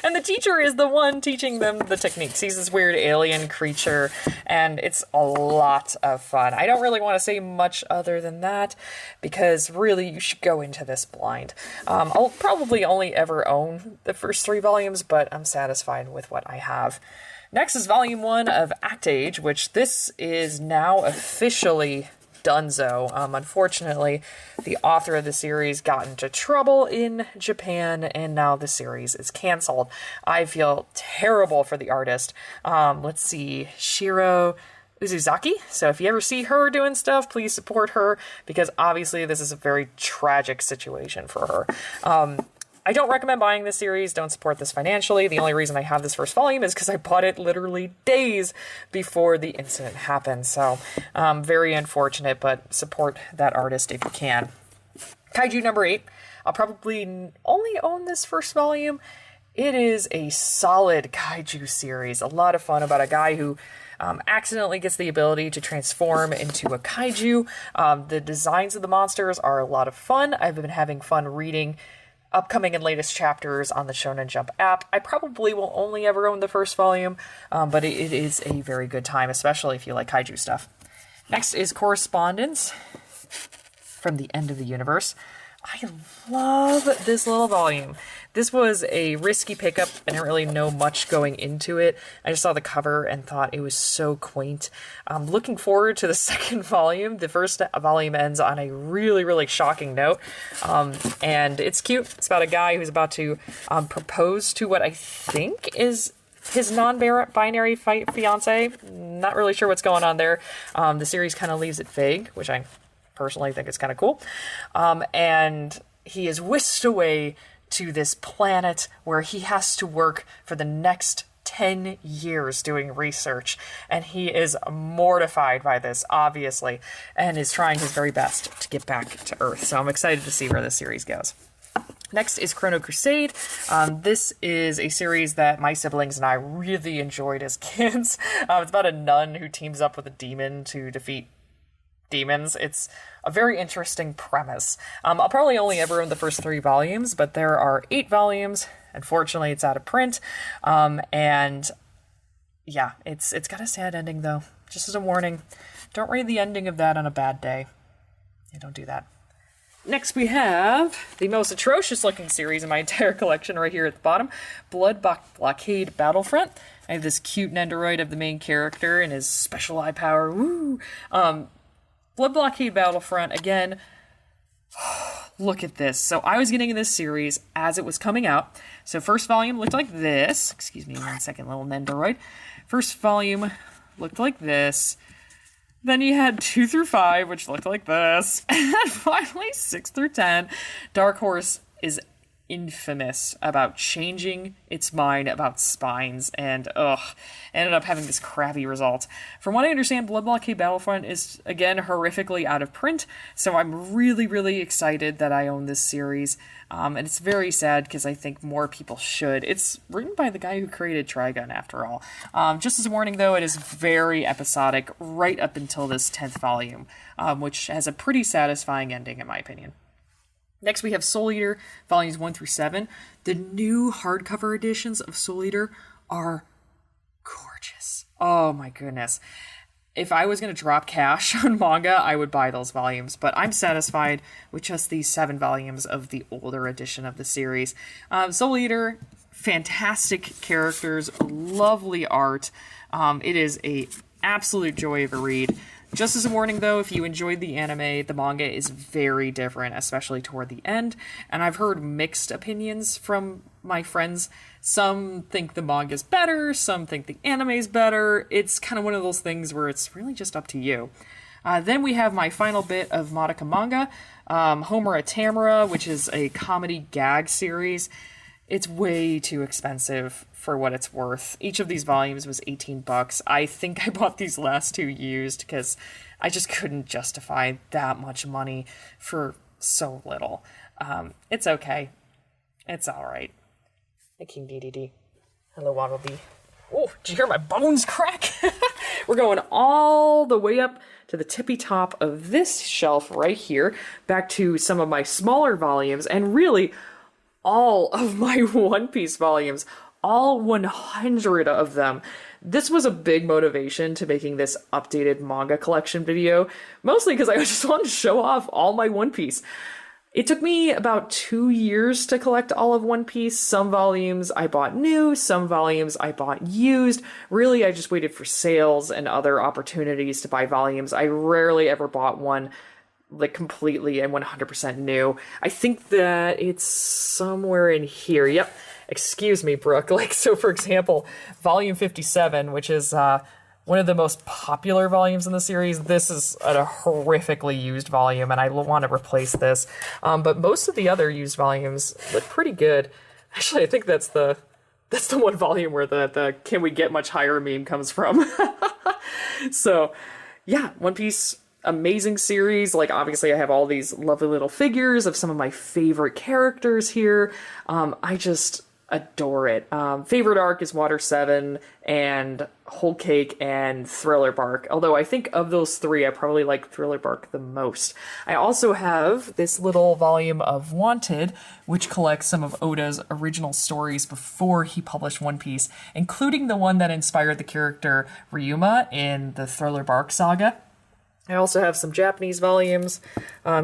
And the teacher is the one teaching them the techniques. He's this weird alien creature, and it's a lot of fun. I don't really want to say much other than that, because really you should go into this blind. I'll probably only ever own the first 3 volumes, but I'm satisfied with what I have. Next is Volume 1 of Act Age, which this is now officially donezo. Unfortunately, the author of the series got into trouble in Japan, and now the series is canceled. I feel terrible for the artist. Let's see, Shiro Uzuzaki. So if you ever see her doing stuff, please support her, because obviously this is a very tragic situation for her. I don't recommend buying this series. Don't support this financially. The only reason I have this first volume is because I bought it literally days before the incident happened. So, very unfortunate, but support that artist if you can. Kaiju number 8. I'll probably only own this first volume. It is a solid kaiju series. A lot of fun about a guy who accidentally gets the ability to transform into a kaiju. The designs of the monsters are a lot of fun. I've been having fun reading upcoming and latest chapters on the Shonen Jump app. I probably will only ever own the first volume, but it is a very good time, especially if you like kaiju stuff. Next is Correspondence from the End of the Universe. I love this little volume. This was a risky pickup. I didn't really know much going into it. I just saw the cover and thought it was so quaint. I'm looking forward to the second volume. The first volume ends on a really, really shocking note. And it's cute. It's about a guy who's about to propose to what I think is his non-binary fiance. Not really sure what's going on there. The series kind of leaves it vague, which I personally think is kind of cool. And he is whisked away to this planet where he has to work for the next 10 years doing research, and he is mortified by this, obviously, and is trying his very best to get back to Earth. So I'm excited to see where this series goes. Next is Chrono Crusade. This is a series that my siblings and I really enjoyed as kids. It's about a nun who teams up with a demon to defeat demons. It's a very interesting premise. I'll probably only ever own the first 3 volumes, but there are 8 volumes. Unfortunately, it's out of print. And yeah, it's got a sad ending, though. Just as a warning, don't read the ending of that on a bad day. Yeah, don't do that. Next, we have the most atrocious looking series in my entire collection right here at the bottom, Blood Blockade Battlefront. I have this cute Nendoroid of the main character and his special eye power. Woo! Blood Blockade Battlefront, again, look at this. So I was getting this series as it was coming out. So first volume looked like this. Excuse me 1 second, little Nendoroid. First volume looked like this. Then you had 2 through 5, which looked like this. And then finally 6 through 10. Dark Horse is infamous about changing its mind about spines, and ended up having this crappy result. From what I understand, Blood Blockade Battlefront is, again, horrifically out of print, so I'm really, really excited that I own this series, and it's very sad because I think more people should. It's written by the guy who created Trigun, after all. Just as a warning, though, it is very episodic right up until this 10th volume, which has a pretty satisfying ending, in my opinion. Next, we have Soul Eater, volumes 1 through 7. The new hardcover editions of Soul Eater are gorgeous. Oh my goodness. If I was going to drop cash on manga, I would buy those volumes, but I'm satisfied with just these 7 volumes of the older edition of the series. Soul Eater, fantastic characters, lovely art. It is a absolute joy of a read. Just as a warning, though, if you enjoyed the anime, the manga is very different, especially toward the end, and I've heard mixed opinions from my friends. Some think the manga's better, some think the anime's better. It's kind of one of those things where it's really just up to you. Then we have my final bit of Madoka manga, Homura Tamura, which is a comedy gag series. It's way too expensive for what it's worth. Each of these volumes was $18. I think I bought these last 2 used because I just couldn't justify that much money for so little. It's okay. It's all right. Hey, King DDD. Hello, Waddle-Dee. Oh, did you hear my bones crack? We're going all the way up to the tippy top of this shelf right here, back to some of my smaller volumes, and really all of my One Piece volumes, all 100 of them. This was a big motivation to making this updated manga collection video, mostly because I just wanted to show off all my One Piece. It took me about 2 years to collect all of One Piece. Some volumes I bought new, some volumes I bought used. Really, I just waited for sales and other opportunities to buy volumes. I rarely ever bought one like completely and 100% new. I think that it's somewhere in here. Yep. Excuse me, Brooke. Like, so for example, volume 57, which is one of the most popular volumes in the series. This is a horrifically used volume, and I want to replace this. But most of the other used volumes look pretty good. Actually, I think that's the one volume where the "can we get much higher" meme comes from. So, yeah, One Piece, amazing series. Like, obviously I have all these lovely little figures of some of my favorite characters here. I just adore it. Favorite arc is Water 7 and Whole Cake and Thriller Bark. Although I think of those 3, I probably like Thriller Bark the most. I also have this little volume of Wanted, which collects some of Oda's original stories before he published One Piece, including the one that inspired the character Ryuma in the Thriller Bark saga. I also have some Japanese volumes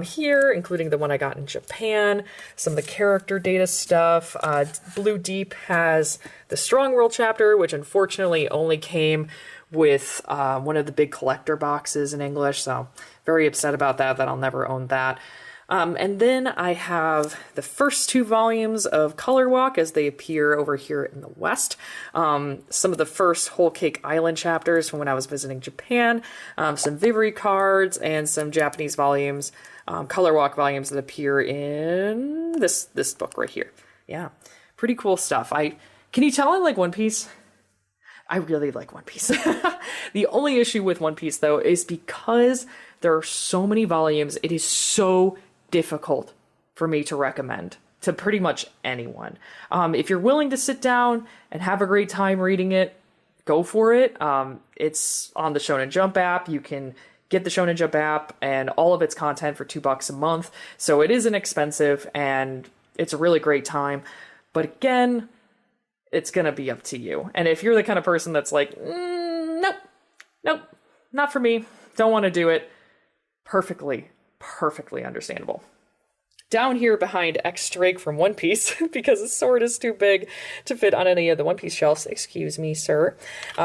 here, including the one I got in Japan, some of the character data stuff. Blue Deep has the Strong World chapter, which unfortunately only came with one of the big collector boxes in English, so very upset about that I'll never own that. And then I have the first 2 volumes of Color Walk as they appear over here in the West. Some of the first Whole Cake Island chapters from when I was visiting Japan, some Vivre cards, and some Japanese volumes, Color Walk volumes that appear in this book right here. Yeah, pretty cool stuff. Can you tell I like One Piece? I really like One Piece. The only issue with One Piece, though, is because there are so many volumes, it is so difficult for me to recommend to pretty much anyone. If you're willing to sit down and have a great time reading it, go for it. It's on the Shonen Jump app. You can get the Shonen Jump app and all of its content for $2 a month. So it is inexpensive and it's a really great time. But again, it's going to be up to you. And if you're the kind of person that's like, nope, not for me, don't want to do it, perfectly understandable. Down here behind X Drake from One Piece, because his sword is too big to fit on any of the One Piece shelves, excuse me, sir,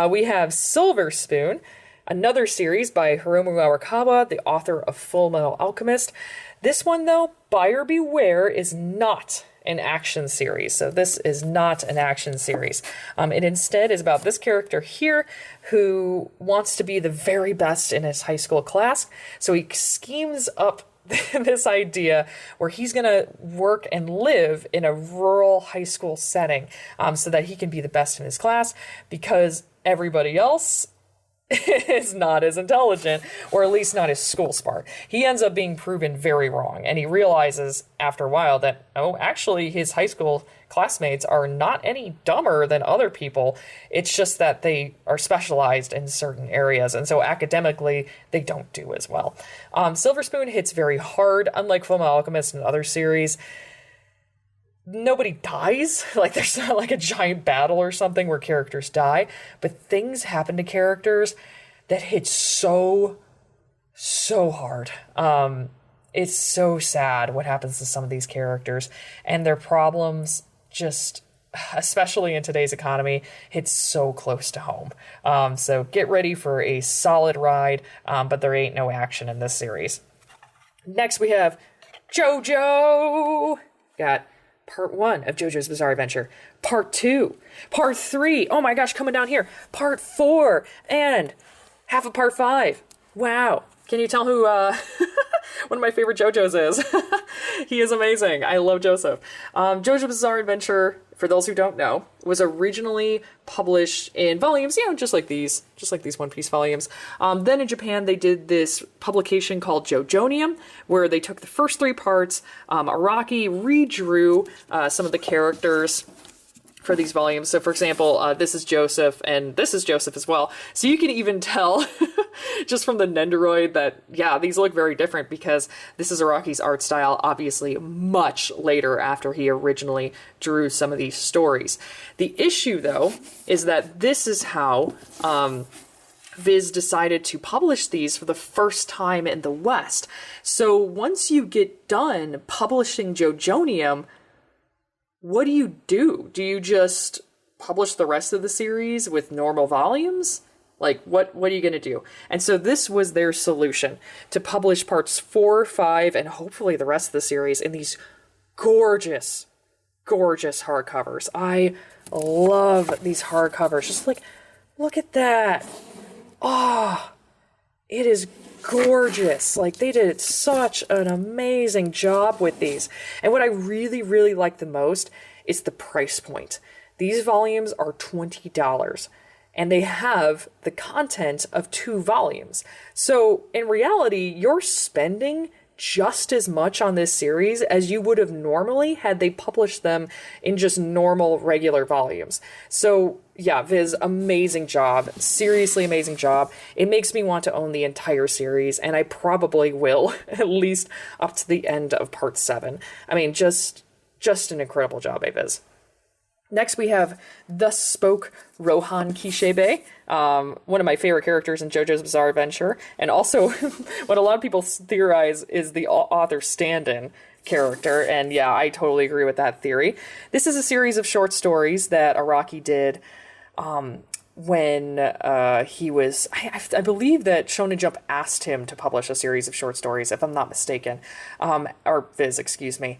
we have Silver Spoon, another series by Hiromu Arakawa, the author of Full Metal Alchemist. This one, though, buyer beware, is not an action series. So this is not an action series. It instead is about this character here who wants to be the very best in his high school class. So he schemes up this idea where he's going to work and live in a rural high school setting so that he can be the best in his class because everybody else is not as intelligent, or at least not as school smart. He ends up being proven very wrong, and he realizes after a while that, oh, actually his high school classmates are not any dumber than other people. It's just that they are specialized in certain areas, and so academically they don't do as well. Silver Spoon hits very hard, unlike Fullmetal Alchemist and other series. Nobody dies, like there's not like a giant battle or something where characters die, but things happen to characters that hit so hard. It's so sad what happens to some of these characters, and their problems just, especially in today's economy, hit so close to home. So get ready for a solid ride, but there ain't no action in this series. Next we have JoJo. Got Part 1 of JoJo's Bizarre Adventure, Part 2, Part 3, oh my gosh, coming down here, Part 4, and half of Part 5. Wow. Can you tell who one of my favorite JoJo's is? He is amazing. I love Joseph. JoJo's Bizarre Adventure, for those who don't know, was originally published in volumes, just like these One Piece volumes. Then in Japan, they did this publication called JoJonium, where they took the first 3 parts. Araki redrew some of the characters for these volumes. So for example, this is Joseph, and this is Joseph as well. So you can even tell just from the Nendoroid that, these look very different because this is Araki's art style, obviously much later after he originally drew some of these stories. The issue, though, is that this is how Viz decided to publish these for the first time in the West. So once you get done publishing JoJonium, what do? Do you just publish the rest of the series with normal volumes? Like, what are you going to do? And so this was their solution, to publish parts 4, 5, and hopefully the rest of the series in these gorgeous, gorgeous hardcovers. I love these hardcovers. Just like, look at that. Oh, it is gorgeous. Like, they did such an amazing job with these. And what I really, really like the most is the price point. These volumes are $20, and they have the content of 2 volumes. So in reality, you're spending just as much on this series as you would have normally had they published them in just normal, regular volumes. So yeah, Viz, amazing job. Seriously amazing job. It makes me want to own the entire series, and I probably will, at least up to the end of part 7. I mean, just an incredible job by Viz. Next, we have Thus Spoke Rohan Kishebe, one of my favorite characters in JoJo's Bizarre Adventure, and also what a lot of people theorize is the author stand-in character, and yeah, I totally agree with that theory. This is a series of short stories that Araki did when he was, I believe that Shonen Jump asked him to publish a series of short stories, if I'm not mistaken, or Viz, excuse me.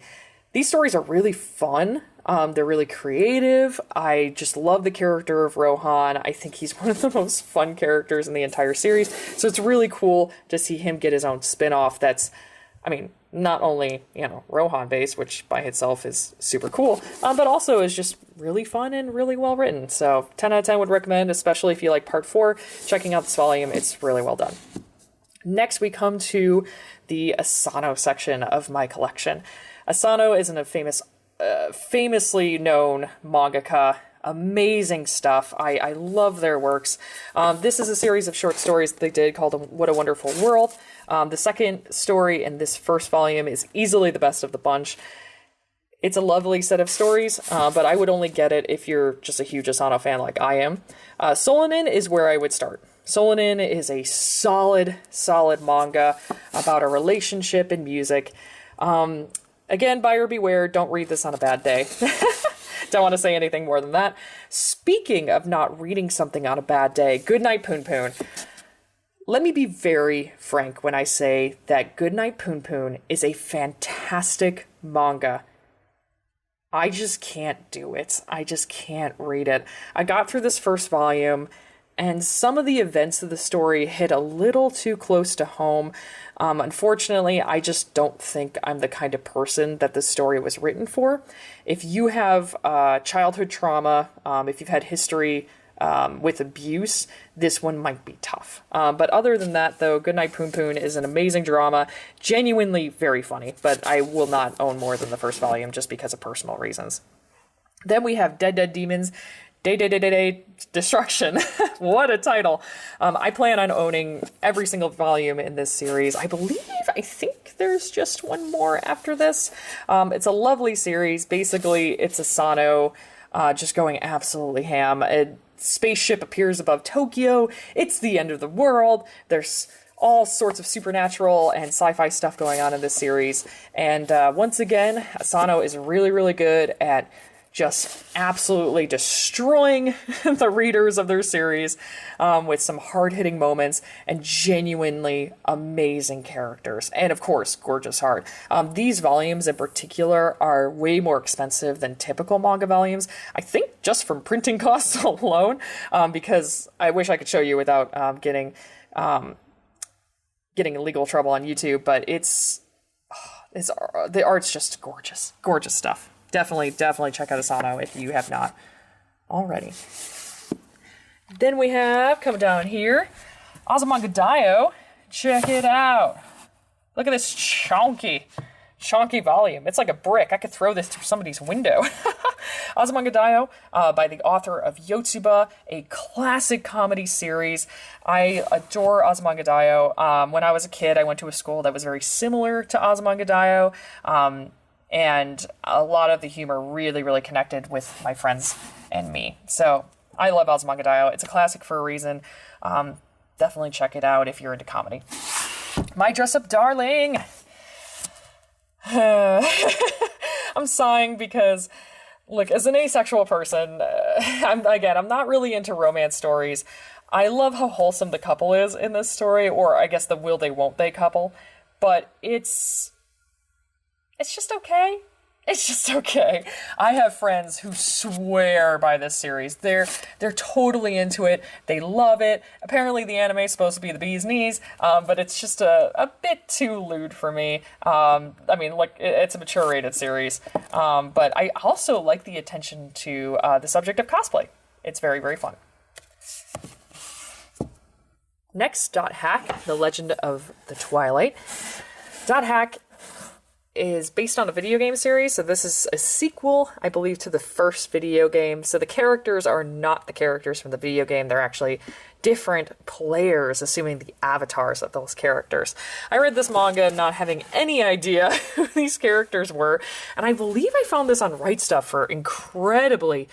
These stories are really fun. They're really creative. I just love the character of Rohan. I think he's one of the most fun characters in the entire series. So it's really cool to see him get his own spin-off that's, I mean, not only, Rohan based, which by itself is super cool, but also is just really fun and really well written. So 10 out of 10 would recommend, especially if you like part 4, checking out this volume. It's really well done. Next, we come to the Asano section of my collection. Asano is a famously known mangaka. Amazing stuff. I love their works. This is a series of short stories that they did called What a Wonderful World. The second story in this first volume is easily the best of the bunch. It's a lovely set of stories, but I would only get it if you're just a huge Asano fan like I am. Solanin is where I would start. Solanin is a solid manga about a relationship in music. Again, buyer beware, don't read this on a bad day. Don't want to say anything more than that. Speaking of not reading something on a bad day, Goodnight Poon Poon. Let me be very frank when I say that Goodnight Poon Poon is a fantastic manga. I just can't do it. I just can't read it. I got through this first volume, and some of the events of the story hit a little too close to home. Unfortunately, I just don't think I'm the kind of person that this story was written for. If you have childhood trauma, if you've had history with abuse, this one might be tough. But other than that, though, Goodnight Poon Poon is an amazing drama, genuinely very funny, but I will not own more than the first volume just because of personal reasons. Then we have Dead Demons, Day Destruction. What a title. I plan on owning every single volume in this series. I think there's just one more after this. It's a lovely series. Basically, it's Asano just going absolutely ham. A spaceship appears above Tokyo. It's the end of the world. There's all sorts of supernatural and sci-fi stuff going on in this series. And once again, Asano is really, really good at just absolutely destroying the readers of their series with some hard-hitting moments and genuinely amazing characters. And of course, gorgeous art. These volumes in particular are way more expensive than typical manga volumes. I think just from printing costs alone, because I wish I could show you without getting in legal trouble on YouTube, but the art's just gorgeous. Gorgeous stuff. Definitely check out Asano if you have not already. Then we have, coming down here, Azumanga Daioh. Check it out. Look at this chunky volume. It's like a brick. I could throw this through somebody's window. Azumanga Daioh, by the author of Yotsuba, a classic comedy series. I adore Azumanga Daioh. When I was a kid, I went to a school that was very similar to Azumanga Daioh. And a lot of the humor really, really connected with my friends and me. So I love Azumanga Daioh. It's a classic for a reason. Definitely check it out if you're into comedy. My Dress-Up Darling. I'm sighing because, look, as an asexual person, I'm not really into romance stories. I love how wholesome the couple is in this story, or I guess the will they, won't they couple. But it's just okay. It's just okay. I have friends who swear by this series. They're totally into it. They love it. Apparently the anime is supposed to be the bee's knees, but it's just a bit too lewd for me. It's a mature rated series. But I also like the attention to the subject of cosplay. It's very, very fun. Next, Dot Hack, The Legend of the Twilight. Dot Hack is based on a video game series, so this is a sequel, I believe, to the first video game. So the characters are not the characters from the video game. They're actually different players, assuming the avatars of those characters. I read this manga not having any idea who these characters were, and I believe I found this on Right Stuff for incredibly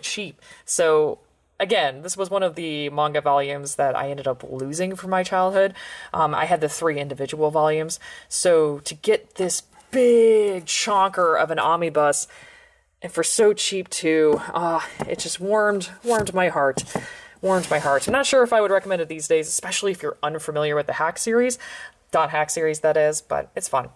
cheap. So again, this was one of the manga volumes that I ended up losing from my childhood. I had the 3 individual volumes. So to get this big chonker of an omnibus, And for so cheap too. It just warmed my heart. Warmed my heart. I'm not sure if I would recommend it these days, especially if you're unfamiliar with the Hack series. Dot Hack series, that is, but it's fun.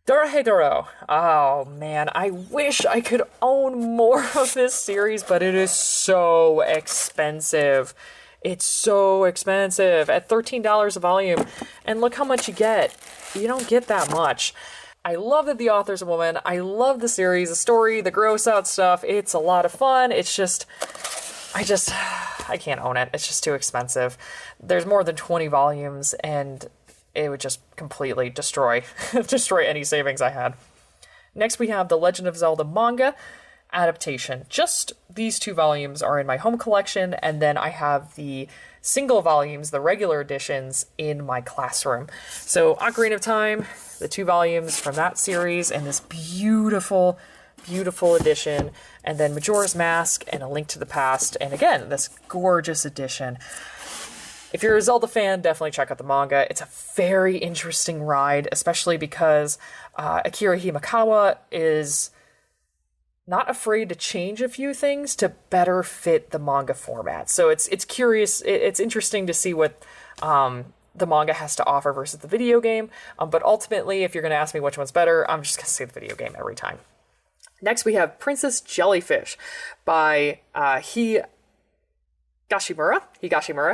Dorohedoro. Oh man, I wish I could own more of this series, but it is so expensive. It's so expensive at $13 a volume. And look how much you get. You don't get that much. I love that the author's a woman. I love the series, the story, the gross out stuff. It's a lot of fun. It's just, I can't own it. It's just too expensive. There's more than 20 volumes and it would just completely destroy any savings I had. Next we have the Legend of Zelda manga adaptation. Just these 2 volumes are in my home collection, and then I have the single volumes, the regular editions, in my classroom. So Ocarina of Time, the 2 volumes from that series, and this beautiful, beautiful edition, and then Majora's Mask and A Link to the Past, and again, this gorgeous edition. If you're a Zelda fan, definitely check out the manga. It's a very interesting ride, especially because Akira Himekawa is not afraid to change a few things to better fit the manga format. So it's curious. It's interesting to see what the manga has to offer versus the video game. But ultimately, if you're going to ask me which one's better, I'm just going to say the video game every time. Next, we have Princess Jellyfish by Higashimura,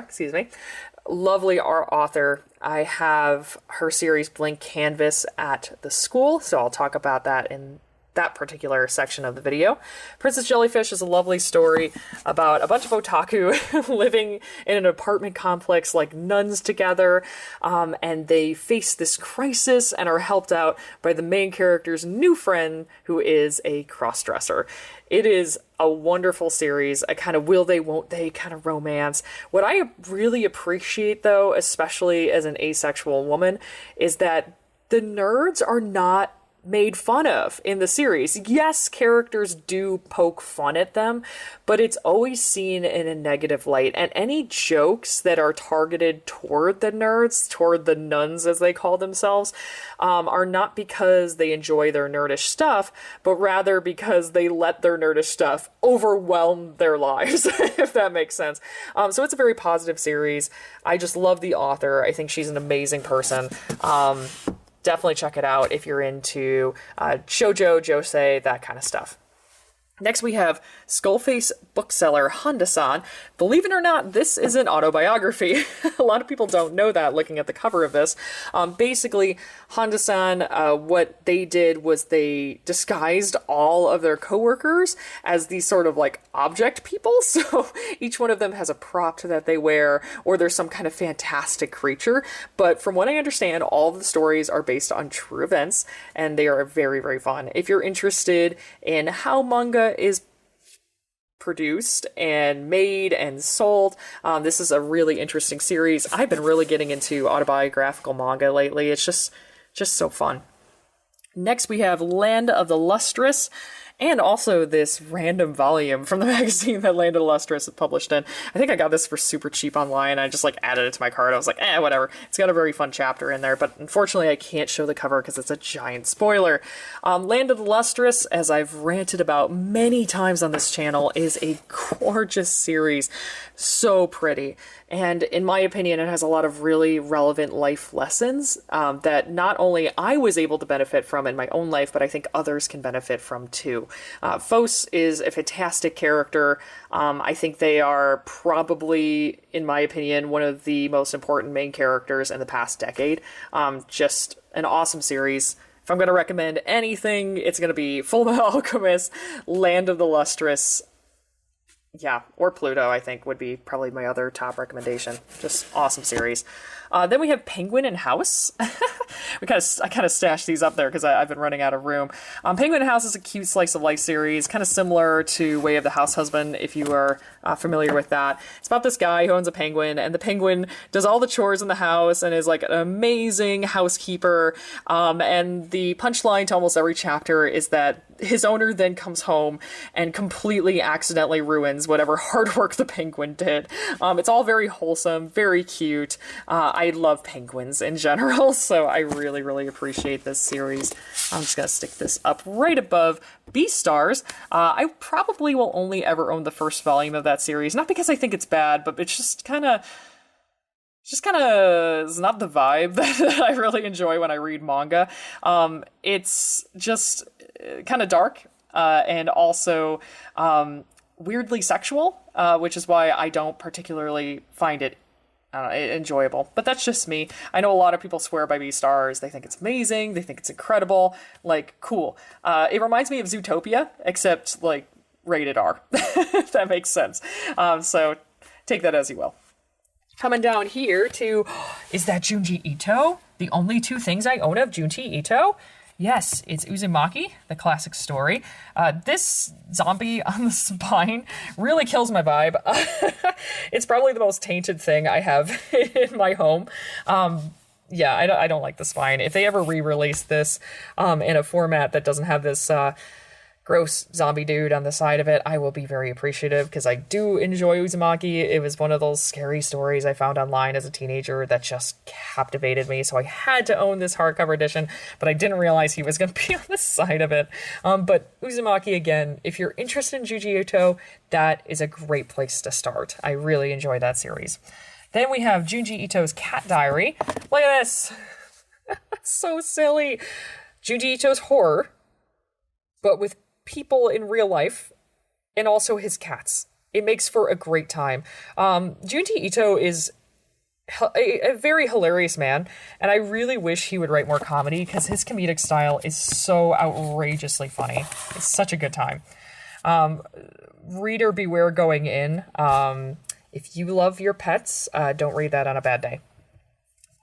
excuse me. Lovely art author. I have her series Blank Canvas at the school, so I'll talk about that in that particular section of the video. Princess Jellyfish is a lovely story about a bunch of otaku living in an apartment complex like nuns together, and they face this crisis and are helped out by the main character's new friend, who is a cross-dresser. It is a wonderful series, a kind of will they, won't they kind of romance. What I really appreciate, though, especially as an asexual woman, is that the nerds are not made fun of in the series. Yes, characters do poke fun at them, but it's always seen in a negative light. And any jokes that are targeted toward the nerds, toward the nuns as they call themselves, are not because they enjoy their nerdish stuff, but rather because they let their nerdish stuff overwhelm their lives, if that makes sense. So it's a very positive series. I just love the author. I think she's an amazing person. Definitely check it out if you're into shoujo, josei, that kind of stuff. Next, we have Skullface bookseller Honda-san. Believe it or not, this is an autobiography. A lot of people don't know that looking at the cover of this. Basically, Honda-san, what they did was they disguised all of their coworkers as these sort of like object people. So each one of them has a prop that they wear, or there's some kind of fantastic creature. But from what I understand, all of the stories are based on true events, and they are very, very fun. If you're interested in how manga is produced and made and sold, this is a really interesting series. I've been really getting into autobiographical manga lately. It's just so fun. Next, we have Land of the Lustrous, and also this random volume from the magazine that Land of the Lustrous is published in. I think I got this for super cheap online. I just like added it to my cart. I was like, whatever. It's got a very fun chapter in there, but unfortunately I can't show the cover because it's a giant spoiler. Land of the Lustrous, as I've ranted about many times on this channel, is a gorgeous series. So pretty. And in my opinion, it has a lot of really relevant life lessons that not only I was able to benefit from in my own life, but I think others can benefit from too. Fos is a fantastic character. I think they are probably, in my opinion, one of the most important main characters in the past decade. Just an awesome series. If I'm going to recommend anything, it's going to be Fullmetal Alchemist, Land of the Lustrous, or Pluto, I think, would be probably my other top recommendation. Just awesome series. Then we have Penguin and House. I kind of stashed these up there because I've been running out of room. Penguin and House is a cute slice of life series, kind of similar to Way of the House Husband, if you are familiar with that. It's about this guy who owns a penguin, and the penguin does all the chores in the house and is like an amazing housekeeper. And the punchline to almost every chapter is that his owner then comes home and completely accidentally ruins whatever hard work the penguin did. It's all very wholesome, very cute. I love penguins in general, so I really, really appreciate this series. I'm just going to stick this up right above Beastars. I probably will only ever own the first volume of that series, not because I think it's bad, but it's just kind of is not the vibe that I really enjoy when I read manga. It's just kind of dark, and also weirdly sexual, which is why I don't particularly find it enjoyable. But that's just me. I know a lot of people swear by Beastars. They think it's amazing. They think it's incredible. Like, cool. It reminds me of Zootopia, except, like, rated R, if that makes sense. So take that as you will. Coming down here to, is that Junji Ito? The only two things I own of Junji Ito? Yes, it's Uzumaki, the classic story. This zombie on the spine really kills my vibe. It's probably the most tainted thing I have in my home. Yeah, I don't like the spine. If they ever re-release this in a format that doesn't have this gross zombie dude on the side of it, I will be very appreciative, because I do enjoy Uzumaki. It was one of those scary stories I found online as a teenager that just captivated me, so I had to own this hardcover edition, but I didn't realize he was going to be on the side of it. But Uzumaki, again, if you're interested in Junji Ito, that is a great place to start. I really enjoy that series. Then we have Junji Ito's Cat Diary. Look at this! So silly! Junji Ito's horror, but with people in real life, and also his cats. It makes for a great time. Junji Ito is a very hilarious man, and I really wish he would write more comedy, because his comedic style is so outrageously funny. It's such a good time. Reader beware going in. If you love your pets, don't read that on a bad day.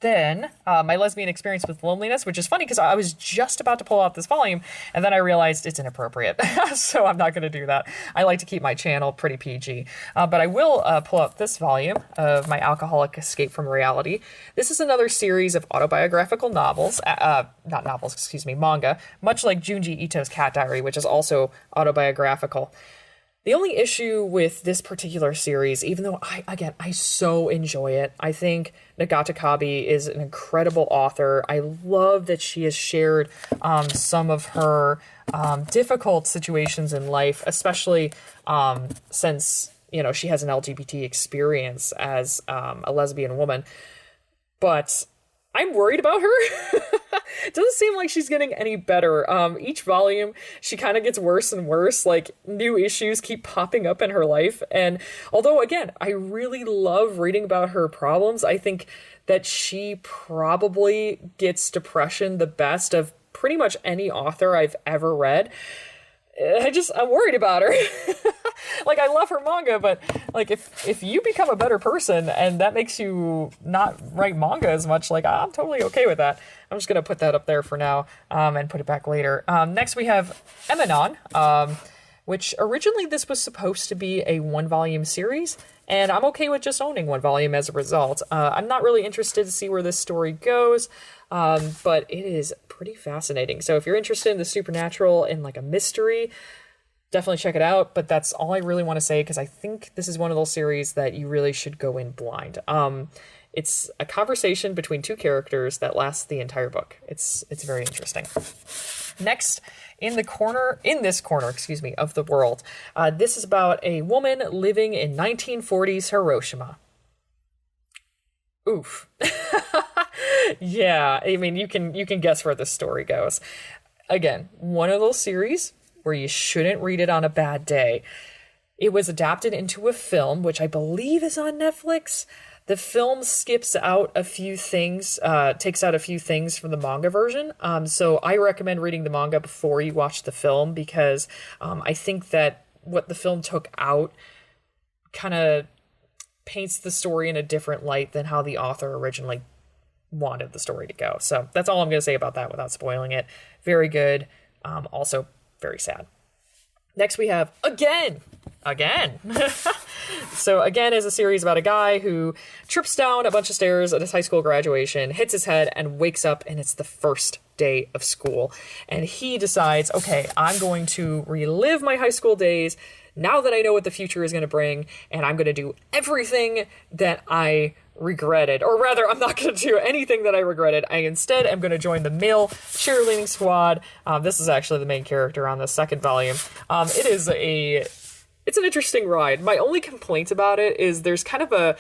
Then, my lesbian experience with loneliness, which is funny because I was just about to pull out this volume, and then I realized it's inappropriate, so I'm not going to do that. I like to keep my channel pretty PG. But I will pull out this volume of My Alcoholic Escape from Reality. This is another series of autobiographical novels, manga, much like Junji Ito's Cat Diary, which is also autobiographical. The only issue with this particular series, even though I so enjoy it, I think Nagata Kabi is an incredible author. I love that she has shared some of her difficult situations in life, especially since, she has an LGBT experience as a lesbian woman. But I'm worried about her. It doesn't seem like she's getting any better. Each volume, she kind of gets worse and worse. Like, new issues keep popping up in her life. And although, again, I really love reading about her problems, I think that she probably gets depression the best of pretty much any author I've ever read. I'm worried about her. Like, I love her manga, but like, if you become a better person and that makes you not write manga as much, like, I'm totally okay with that. I'm just gonna put that up there for now, and put it back later. Next we have Emanon, which originally this was supposed to be a 1-volume series, and I'm okay with just owning 1 volume as a result. I'm not really interested to see where this story goes, but it is pretty fascinating. So if you're interested in the supernatural and like a mystery, definitely check it out. But that's all I really want to say, because I think this is one of those series that you really should go in blind. It's a conversation between two characters that lasts the entire book. It's very interesting. Next, in this corner, of the world, this is about a woman living in 1940s Hiroshima. Oof. Yeah, I mean, you can guess where this story goes. Again, one of those series where you shouldn't read it on a bad day. It was adapted into a film, which I believe is on Netflix. The film skips out a few things, takes out a few things from the manga version. So I recommend reading the manga before you watch the film, because I think that what the film took out kind of paints the story in a different light than how the author originally wanted the story to go. So that's all I'm going to say about that without spoiling it. Very good. Also very sad. Next we have Again. So Again is a series about a guy who trips down a bunch of stairs at his high school graduation, hits his head, and wakes up, and it's the first day of school. And he decides, okay, I'm going to relive my high school days now that I know what the future is going to bring, and I'm going to do everything that I regretted. Or rather, I'm not going to do anything that I regretted. I instead am going to join the male cheerleading squad. This is actually the main character on the second volume. It's an interesting ride. My only complaint about it is there's kind of a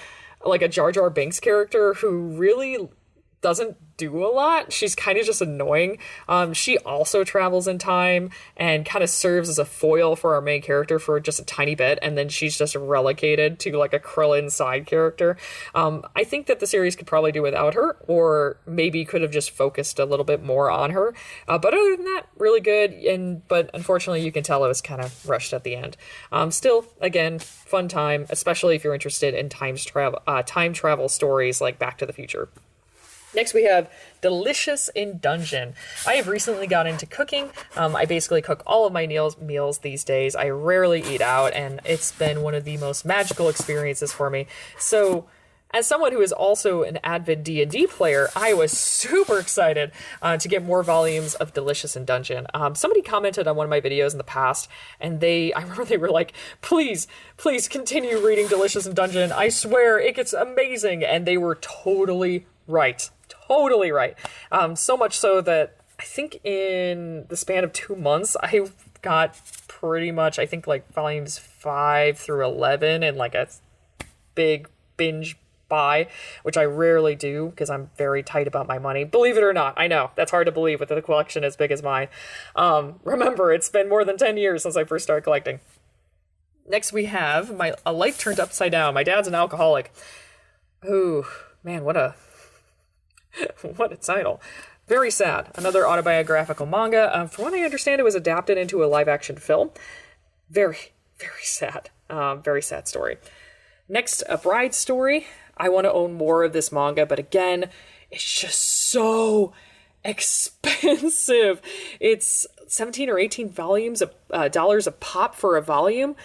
Jar Jar Binks character who really doesn't do a lot. She's kind of just annoying. She also travels in time and kind of serves as a foil for our main character for just a tiny bit, and then she's just relegated to like a Krillin side character. I think that the series could probably do without her, or maybe could have just focused a little bit more on her. But other than that, really good. But unfortunately, you can tell it was kind of rushed at the end. Still, again, fun time, especially if you're interested in time travel stories like Back to the Future. Next, we have Delicious in Dungeon. I have recently got into cooking. I basically cook all of my meals these days. I rarely eat out, and it's been one of the most magical experiences for me. So, as someone who is also an avid D&D player, I was super excited to get more volumes of Delicious in Dungeon. Somebody commented on one of my videos in the past, and I remember they were like, please continue reading Delicious in Dungeon. I swear, it gets amazing. And they were totally right. Totally right. So much so that I think in the span of 2 months, I got pretty much, I think like volumes 5 through 11 and like a big binge buy, which I rarely do because I'm very tight about my money. Believe it or not, I know that's hard to believe with a collection as big as mine. Remember, it's been more than 10 years since I first started collecting. Next, we have A Life Turned Upside Down. My dad's an alcoholic. Ooh, man, what a title. Very sad. Another autobiographical manga. From what I understand, it was adapted into a live-action film. Very, very sad. Very sad story. Next, A Bride Story. I want to own more of this manga, but again, it's just so expensive. It's 17 or 18 dollars a pop for a volume.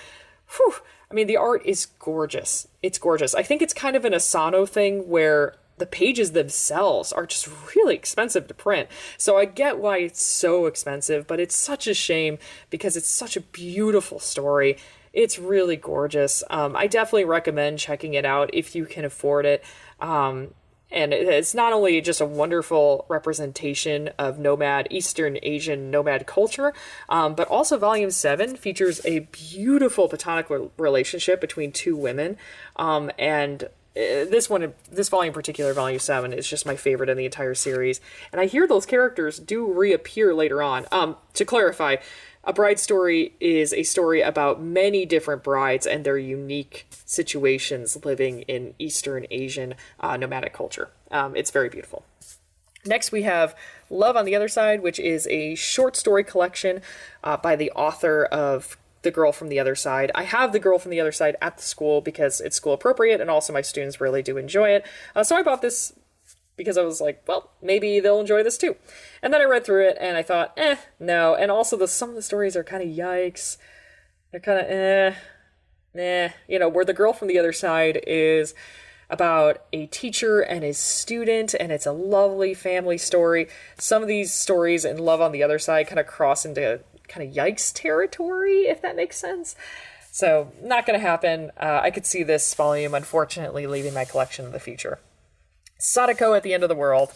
Whew. I mean, the art is gorgeous. It's gorgeous. I think it's kind of an Asano thing where the pages themselves are just really expensive to print. So I get why it's so expensive, but it's such a shame because it's such a beautiful story. It's really gorgeous. I definitely recommend checking it out if you can afford it. And it's not only just a wonderful representation of Eastern Asian nomad culture, but also Volume 7 features a beautiful platonic relationship between two women. This volume in particular, Volume 7, is just my favorite in the entire series. And I hear those characters do reappear later on. To clarify, A Bride Story is a story about many different brides and their unique situations living in Eastern Asian nomadic culture. It's very beautiful. Next, we have Love on the Other Side, which is a short story collection by the author of The Girl from the Other Side. I have The Girl from the Other Side at the school because it's school appropriate and also my students really do enjoy it. So I bought this because I was like, well, maybe they'll enjoy this too. And then I read through it and I thought, no. And also some of the stories are kind of yikes. They're kind of where The Girl from the Other Side is about a teacher and his student, and it's a lovely family story. Some of these stories in Love on the Other Side kind of cross into kind of yikes territory, if that makes sense. So, not going to happen. I could see this volume, unfortunately, leaving my collection in the future. Sadako at the End of the World.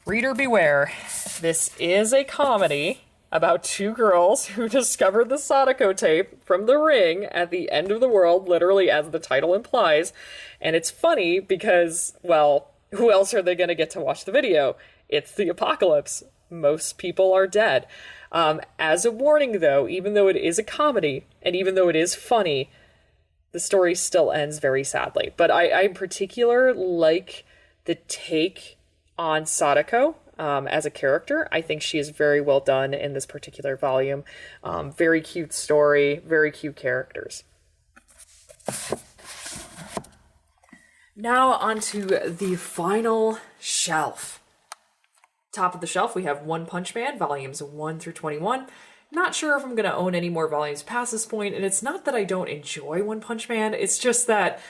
Reader beware. This is a comedy about two girls who discovered the Sadako tape from the ring at the end of the world, literally as the title implies. And it's funny because, well, who else are they going to get to watch the video? It's the apocalypse. Most people are dead. As a warning, though, even though it is a comedy, and even though it is funny, the story still ends very sadly. But I in particular like the take on Sadako as a character. I think she is very well done in this particular volume. Very cute story, very cute characters. Now onto the final shelf. Top of the shelf, we have One Punch Man, volumes 1 through 21. Not sure if I'm going to own any more volumes past this point, and it's not that I don't enjoy One Punch Man, it's just that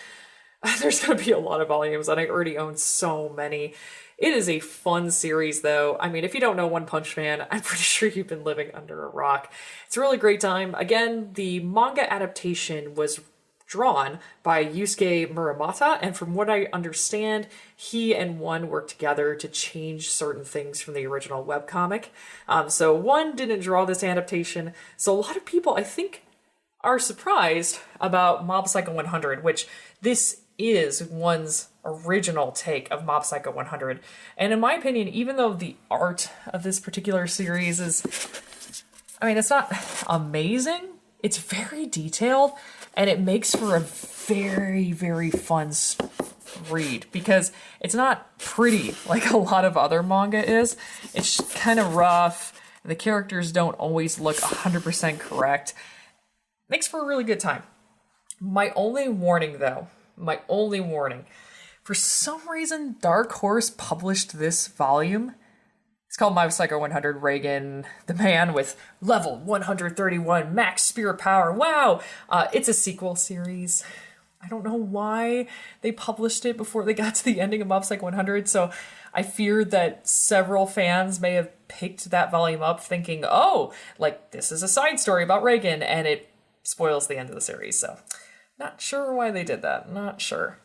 there's going to be a lot of volumes, and I already own so many. It is a fun series, though. I mean, if you don't know One Punch Man, I'm pretty sure you've been living under a rock. It's a really great time. Again, the manga adaptation was drawn by Yusuke Muramata, and from what I understand, he and One worked together to change certain things from the original webcomic. So One didn't draw this adaptation, so a lot of people, I think, are surprised about Mob Psycho 100, which this is One's original take of Mob Psycho 100. And in my opinion, even though the art of this particular series is, I mean, it's not amazing, it's very detailed, and it makes for a very, very fun read because it's not pretty like a lot of other manga is. It's kind of rough. The characters don't always look 100% correct. Makes for a really good time. My only warning, though, for some reason, Dark Horse published this volume. It's called Mob Psycho 100 Reagan, the man with level 131 max spirit power. Wow! It's a sequel series. I don't know why they published it before they got to the ending of Mob Psycho 100, so I fear that several fans may have picked that volume up thinking, oh, like, this is a side story about Reagan, and it spoils the end of the series, so not sure why they did that. Not sure.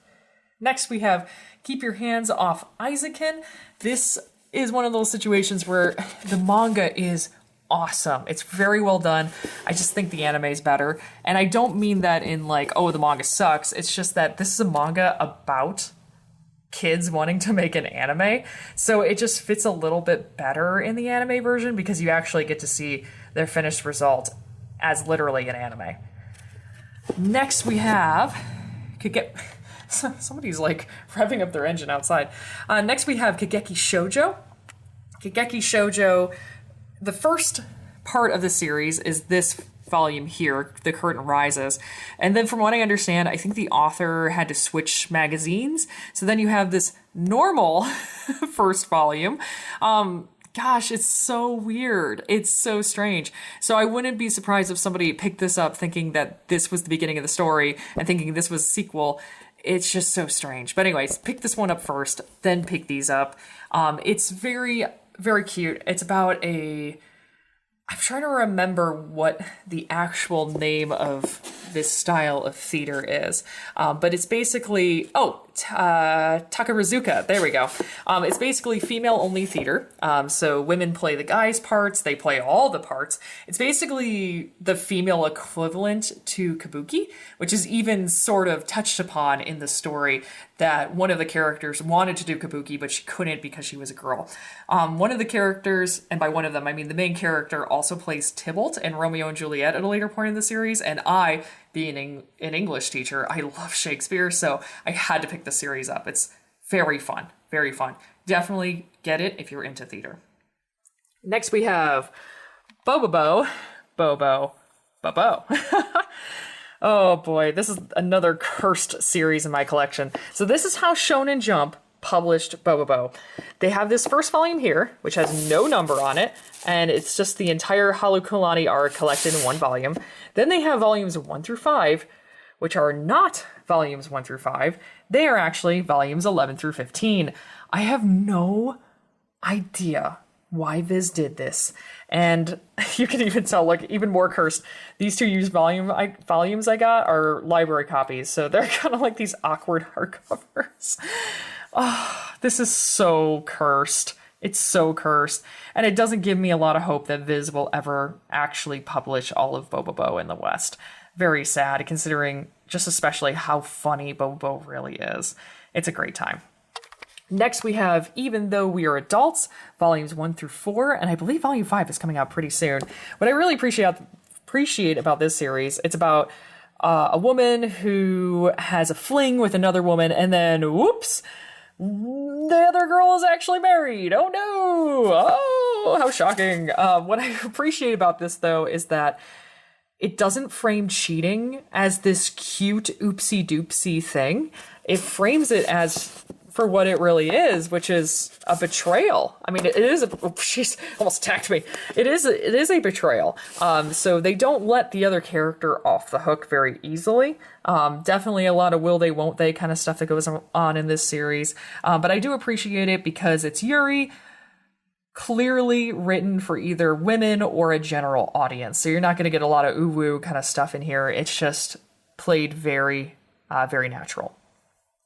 Next, we have Keep Your Hands Off Isaacin. This is one of those situations where the manga is awesome. It's very well done. I just think the anime is better. And I don't mean that in like, oh, the manga sucks. It's just that this is a manga about kids wanting to make an anime. So it just fits a little bit better in the anime version because you actually get to see their finished result as literally an anime. Next we have... Somebody's like revving up their engine outside. Next we have Kageki Shoujo. Kageki Shoujo, the first part of the series is this volume here, The Curtain Rises. And then from what I understand, I think the author had to switch magazines. So then you have this normal first volume. Gosh, it's so weird. It's so strange. So I wouldn't be surprised if somebody picked this up thinking that this was the beginning of the story and thinking this was a sequel. It's just so strange. But anyways, pick this one up first, then pick these up. It's very, very cute. It's about a... I'm trying to remember what the actual name of this style of theater is. But it's basically... Takarazuka. There we go. It's basically female-only theater. So women play the guys' parts. They play all the parts. It's basically the female equivalent to kabuki, which is even sort of touched upon in the story that one of the characters wanted to do kabuki, but she couldn't because she was a girl. One of the characters, and by one of them, I mean the main character, also plays Tybalt in Romeo and Juliet at a later point in the series, and I, being an English teacher, I love Shakespeare, so I had to pick the series up. It's very fun, very fun. Definitely get it if you're into theater. Next we have Bobo. Oh boy, this is another cursed series in my collection. So this is how Shonen Jump published Bobo. They have this first volume here, which has no number on it, and it's just the entire Harukulani arc collected in one volume. Then they have volumes 1 through 5, which are not volumes 1 through 5. They are actually volumes 11 through 15. I have no idea why Viz did this. And you can even tell, like, even more cursed. These two used volumes I got are library copies, so they're kind of like these awkward hardcovers. Oh, this is so cursed. It's so cursed. And it doesn't give me a lot of hope that Viz will ever actually publish all of Bobo in the West. Very sad, considering just especially how funny Bobo really is. It's a great time. Next we have Even Though We Are Adults, volumes 1 through 4, and I believe volume 5 is coming out pretty soon. What I really appreciate about this series, it's about a woman who has a fling with another woman, and then, whoops, the other girl is actually married. Oh no! Oh, how shocking. What I appreciate about this, though, is that it doesn't frame cheating as this cute oopsie-doopsie thing. It frames it as for what it really is, which is a betrayal. I mean, it is a... Oh, she's almost attacked me. It is a betrayal. So they don't let the other character off the hook very easily. Definitely a lot of will they, won't they kind of stuff that goes on in this series. But I do appreciate it because it's Yuri, clearly written for either women or a general audience. So you're not going to get a lot of ooh-woo kind of stuff in here. It's just played very, very natural.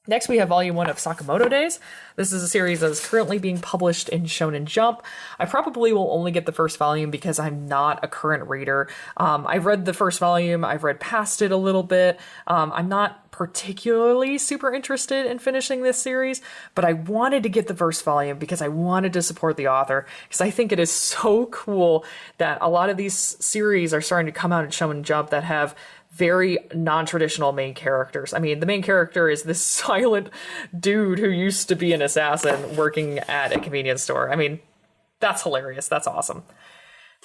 Next, we have Volume 1 of Sakamoto Days. This is a series that is currently being published in Shonen Jump. I probably will only get the first volume because I'm not a current reader. I've read the first volume. I've read past it a little bit. I'm not particularly super interested in finishing this series, but I wanted to get the first volume because I wanted to support the author, because I think it is so cool that a lot of these series are starting to come out in Shonen Jump that have very non-traditional main characters. I mean, the main character is this silent dude who used to be an assassin working at a convenience store. I mean, that's hilarious. That's awesome.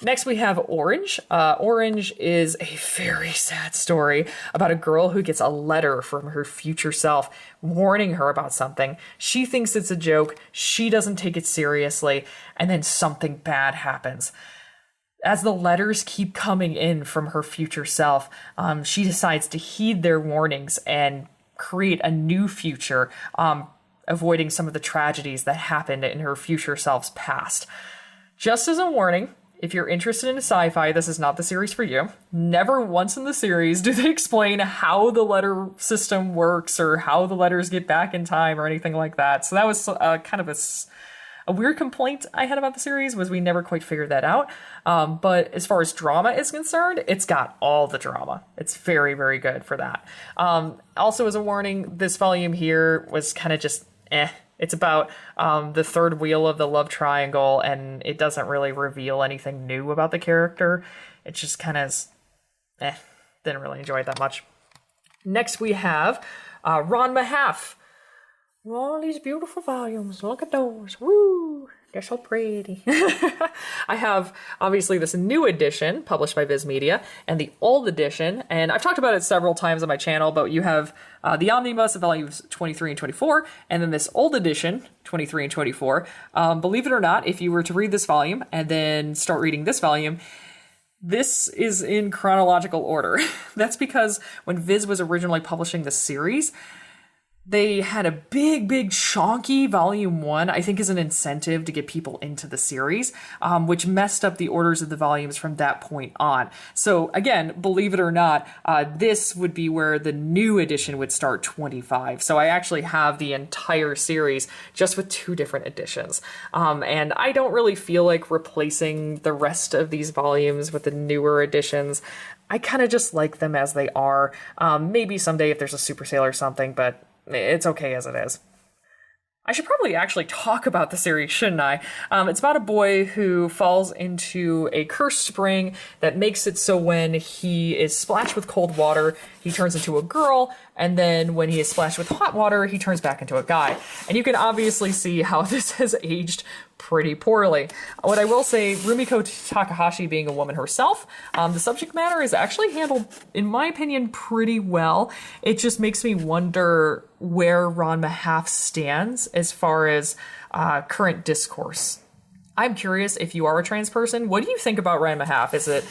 Next, we have Orange. Orange is a very sad story about a girl who gets a letter from her future self warning her about something. She thinks it's a joke. She doesn't take it seriously. And then something bad happens. As the letters keep coming in from her future self, she decides to heed their warnings and create a new future, avoiding some of the tragedies that happened in her future self's past. Just as a warning, if you're interested in sci-fi, this is not the series for you. Never once in the series do they explain how the letter system works or how the letters get back in time or anything like that. So that was kind of a weird complaint I had about the series, was we never quite figured that out. But as far as drama is concerned, it's got all the drama. It's very, very good for that. Also, as a warning, this volume here was kind of just It's about the third wheel of the love triangle, and it doesn't really reveal anything new about the character. It's just kind of didn't really enjoy it that much. Next, we have Ranma Half. All these beautiful volumes. Look at those. Woo! They're so pretty. I have, obviously, this new edition published by Viz Media and the old edition. And I've talked about it several times on my channel, but you have the omnibus of volumes 23 and 24, and then this old edition, 23 and 24. Believe it or not, if you were to read this volume and then start reading this volume, this is in chronological order. That's because when Viz was originally publishing the series, they had a big, chonky volume 1, I think, as an incentive to get people into the series, which messed up the orders of the volumes from that point on. So again, believe it or not, this would be where the new edition would start 25. So I actually have the entire series just with 2 different editions. And I don't really feel like replacing the rest of these volumes with the newer editions. I kind of just like them as they are. Maybe someday if there's a super sale or something, but it's okay as it is. I should probably actually talk about the series, shouldn't I? It's about a boy who falls into a cursed spring that makes it so when he is splashed with cold water, he turns into a girl, and then when he is splashed with hot water, he turns back into a guy. And you can obviously see how this has aged pretty poorly. What I will say, Rumiko Takahashi being a woman herself, the subject matter is actually handled, in my opinion, pretty well. It just makes me wonder where Ranma Half stands as far as current discourse. I'm curious, if you are a trans person, what do you think about Ranma Half? Is it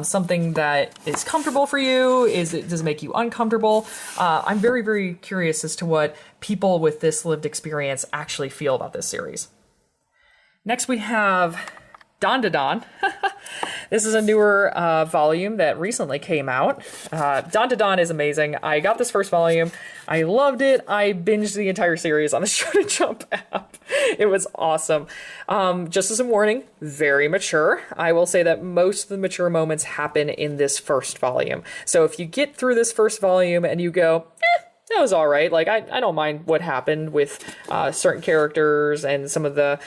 something that is comfortable for you? Does it make you uncomfortable? I'm very, very curious as to what people with this lived experience actually feel about this series. Next, we have Dandadan. This is a newer volume that recently came out. Dandadan is amazing. I got this first volume. I loved it. I binged the entire series on the Shonen Jump app. It was awesome. Just as a warning, very mature. I will say that most of the mature moments happen in this first volume. So if you get through this first volume and you go, that was all right. Like, I don't mind what happened with certain characters and some of the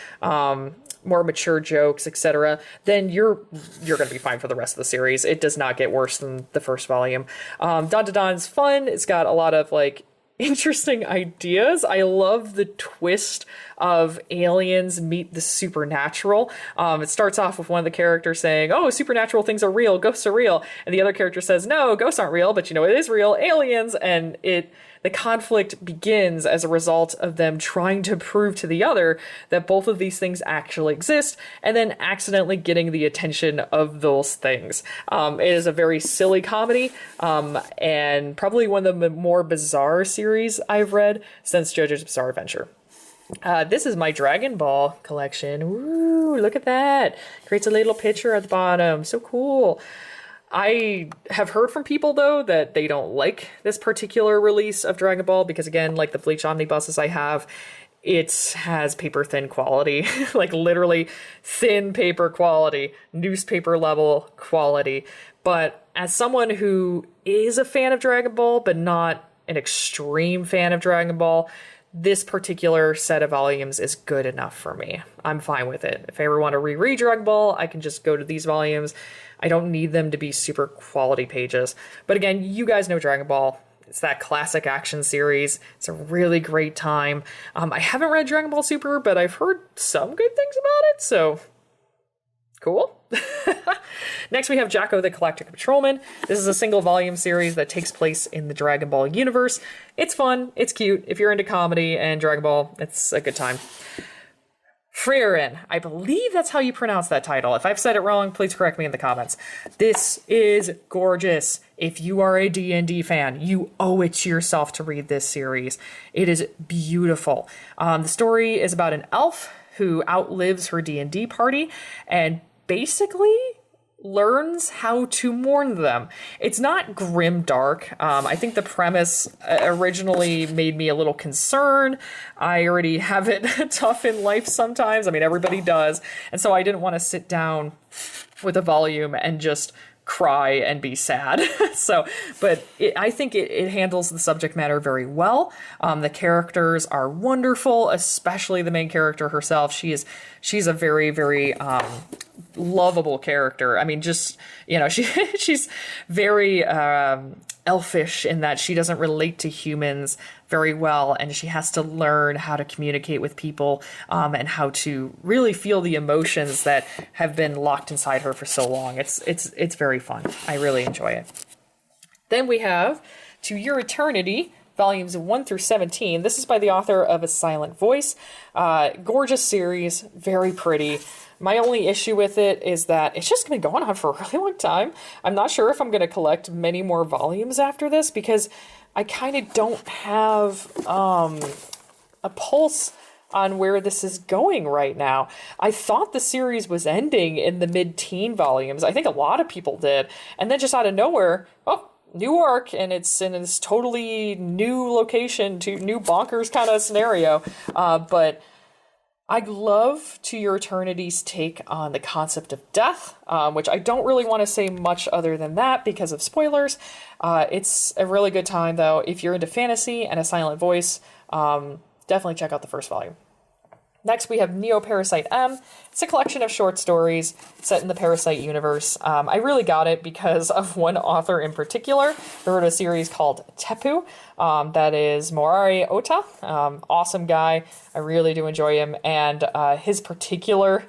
more mature jokes, etc., then you're going to be fine for the rest of the series. It does not get worse than the first volume. Dandadan's fun. It's got a lot of, like, interesting ideas. I love the twist of aliens meet the supernatural. It starts off with one of the characters saying, "Oh, supernatural things are real, ghosts are real," and the other character says, "No, ghosts aren't real, but you know it is real, aliens." And the conflict begins as a result of them trying to prove to the other that both of these things actually exist, and then accidentally getting the attention of those things. It is a very silly comedy, and probably one of the more bizarre series I've read since JoJo's Bizarre Adventure. This is my Dragon Ball collection. Ooh, look at that. Creates a little picture at the bottom. So cool. I have heard from people, though, that they don't like this particular release of Dragon Ball because, again, like the Bleach omnibuses I have, it has paper thin quality, like literally thin paper quality, newspaper level quality. But as someone who is a fan of Dragon Ball, but not an extreme fan of Dragon Ball, this particular set of volumes is good enough for me. I'm fine with it. If I ever want to reread Dragon Ball, I can just go to these volumes. I don't need them to be super quality pages. But again, you guys know Dragon Ball. It's that classic action series. It's a really great time. I haven't read Dragon Ball Super, but I've heard some good things about it, so cool. Next, we have Jacko the Galactic Patrolman. This is a single volume series that takes place in the Dragon Ball universe. It's fun. It's cute. If you're into comedy and Dragon Ball, it's a good time. Frieren. I believe that's how you pronounce that title. If I've said it wrong, please correct me in the comments. This is gorgeous. If you are a D&D fan, you owe it to yourself to read this series. It is beautiful. The story is about an elf who outlives her D&D party and basically learns how to mourn them. It's not grim dark. I think the premise originally made me a little concerned. I already have it tough in life sometimes. I mean, everybody does. And so I didn't want to sit down with a volume and just cry and be sad. I think it handles the subject matter very well. The characters are wonderful, especially the main character herself. She's a very, very lovable character. I mean, just, she's very elfish in that she doesn't relate to humans very well, and she has to learn how to communicate with people and how to really feel the emotions that have been locked inside her for so long. It's very fun. I really enjoy it. Then we have To Your Eternity, volumes 1 through 17. This is by the author of A Silent Voice. Gorgeous series, very pretty. My only issue with it is that it's just been going on for a really long time. I'm not sure if I'm going to collect many more volumes after this because I kind of don't have a pulse on where this is going right now. I thought the series was ending in the mid-teen volumes. I think a lot of people did. And then just out of nowhere, new arc, and it's in this totally new location, to new bonkers kind of scenario. But I love To Your Eternity's take on the concept of death, which I don't really want to say much other than that because of spoilers. It's a really good time, though. If you're into fantasy and A Silent Voice, definitely check out the first volume. Next, we have Neo Parasite M. It's a collection of short stories set in the Parasite universe. I really got it because of one author in particular. I wrote a series called Tepu. That is Morari Ota. Awesome guy. I really do enjoy him. And his particular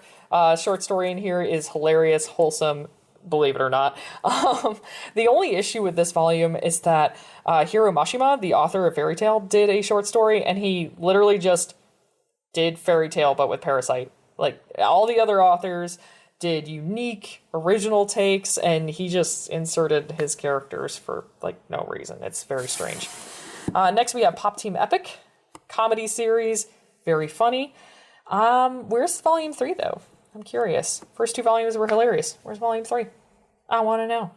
short story in here is hilarious, wholesome, believe it or not. The only issue with this volume is that Hiro Mashima, the author of Fairy Tail, did a short story, and he literally just did Fairy Tail, but with Parasite. Like, all the other authors did unique, original takes, and he just inserted his characters for, no reason. It's very strange. Next, we have Pop Team Epic, comedy series, very funny. Where's volume 3, though? I'm curious. First 2 volumes were hilarious. Where's volume 3? I want to know.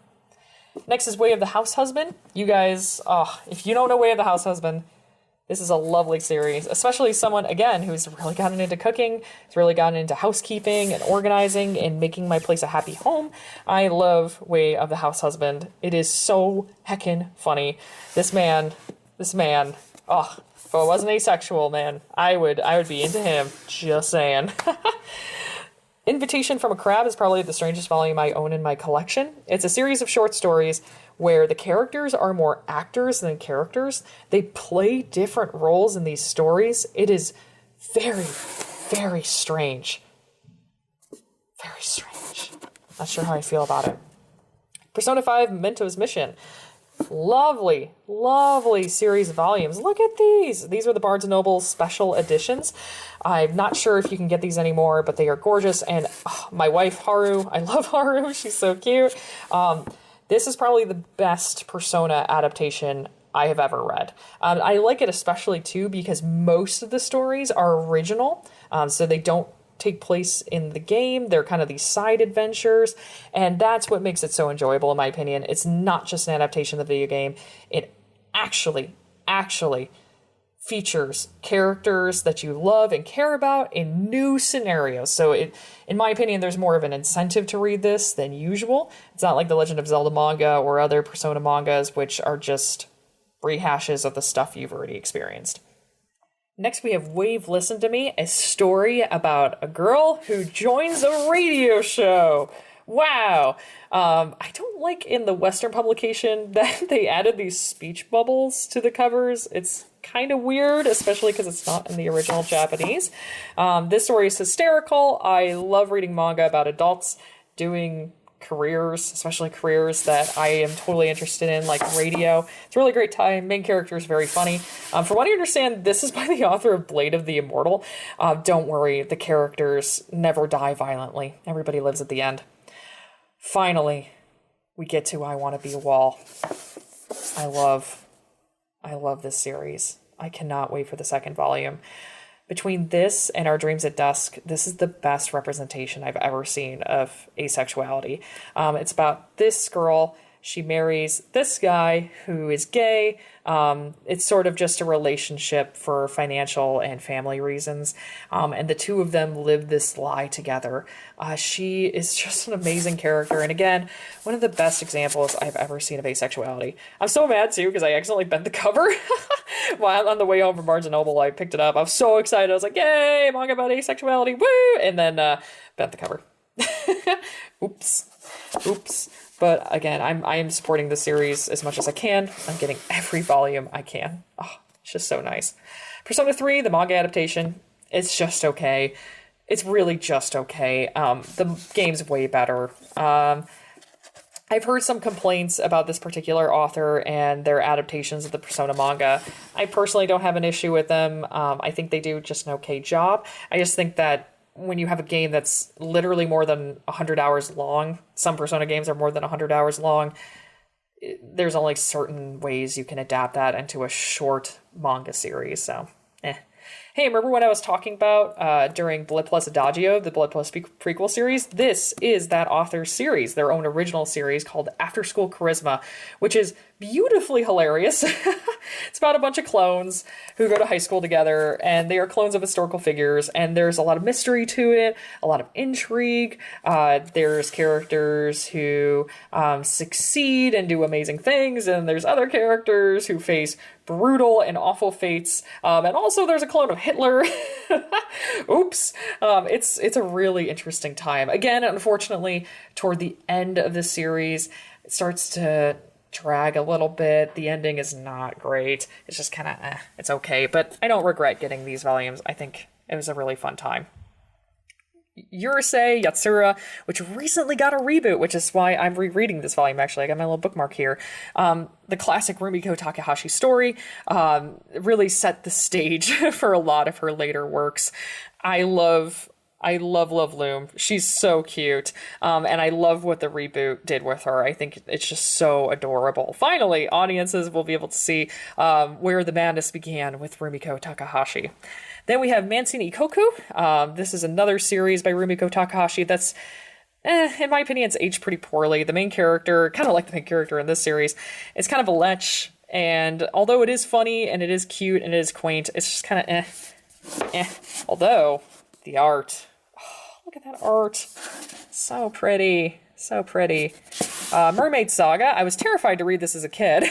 Next is Way of the House Husband. You guys, if you don't know Way of the House Husband, this is a lovely series, especially someone, again, who's really gotten into cooking, has really gotten into housekeeping and organizing and making my place a happy home. I love Way of the House Husband. It is so heckin' funny. This man, if I wasn't asexual, man, I would be into him. Just saying. Invitation from a Crab is probably the strangest volume I own in my collection. It's a series of short stories where the characters are more actors than characters. They play different roles in these stories. It is very, very strange. Very strange. Not sure how I feel about it. Persona 5 Memento's Mission. Lovely, lovely series of volumes. Look at these. These are the Barnes & Noble special editions. I'm not sure if you can get these anymore, but they are gorgeous. And my wife, Haru, I love Haru. She's so cute. This is probably the best Persona adaptation I have ever read. I like it especially, too, because most of the stories are original, so they don't take place in the game. They're kind of these side adventures, and that's what makes it so enjoyable, in my opinion. It's not just an adaptation of the video game. It actually features characters that you love and care about in new scenarios. So in my opinion, there's more of an incentive to read this than usual. It's not like the Legend of Zelda manga or other Persona mangas, which are just rehashes of the stuff you've already experienced. Next, we have Wave Listen to Me, a story about a girl who joins a radio show. Wow. I don't like in the Western publication that they added these speech bubbles to the covers. It's kind of weird, especially because it's not in the original Japanese. This story is hysterical. I love reading manga about adults doing careers, especially careers that I am totally interested in, like radio. It's a really great time. Main character is very funny. From what I understand, this is by the author of Blade of the Immortal. Don't worry, the characters never die violently. Everybody lives at the end. Finally, we get to I Want to Be a Wall. I love this series. I cannot wait for the second volume. Between this and Our Dreams at Dusk, this is the best representation I've ever seen of asexuality. It's about this girl. She marries this guy who is gay. It's sort of just a relationship for financial and family reasons. And the two of them live this lie together. She is just an amazing character. And again, one of the best examples I've ever seen of asexuality. I'm so mad too, because I accidentally bent the cover. While on the way home from Barnes & Noble, I picked it up. I was so excited. I was like, yay, manga about asexuality, woo! And then bent the cover. Oops. But again, I am supporting the series as much as I can. I'm getting every volume I can. Oh, it's just so nice. Persona 3, the manga adaptation, it's just okay. It's really just okay. The game's way better. I've heard some complaints about this particular author and their adaptations of the Persona manga. I personally don't have an issue with them. I think they do just an okay job. I just think that when you have a game that's literally more than 100 hours long, some Persona games are more than 100 hours long, there's only certain ways you can adapt that into a short manga series, so Hey, remember what I was talking about during Blood Plus Adagio, the Blood Plus prequel series? This is that author's series, their own original series called After School Charisma, which is beautifully hilarious. It's about a bunch of clones who go to high school together, and they are clones of historical figures, and there's a lot of mystery to it, a lot of intrigue. There's characters who succeed and do amazing things, and there's other characters who face brutal and awful fates, and also there's a clone of Hitler. Oops. It's a really interesting time. Again, unfortunately, toward the end of the series, it starts to drag a little bit. The ending is not great. It's just kind of, it's okay, but I don't regret getting these volumes. I think it was a really fun time. Urusei Yatsura, which recently got a reboot, which is why I'm rereading this volume, actually. I got my little bookmark here. The classic Rumiko Takahashi story really set the stage for a lot of her later works. I love Loom. She's so cute. And I love what the reboot did with her. I think it's just so adorable. Finally, audiences will be able to see where the madness began with Rumiko Takahashi. Then we have Mansini Ikoku. This is another series by Rumiko Takahashi that's, in my opinion, it's aged pretty poorly. The main character, kind of like the main character in this series, is kind of a lech. And although it is funny and it is cute and it is quaint, it's just kind of Although, the art. Oh, look at that art. So pretty. So pretty. Mermaid Saga. I was terrified to read this as a kid.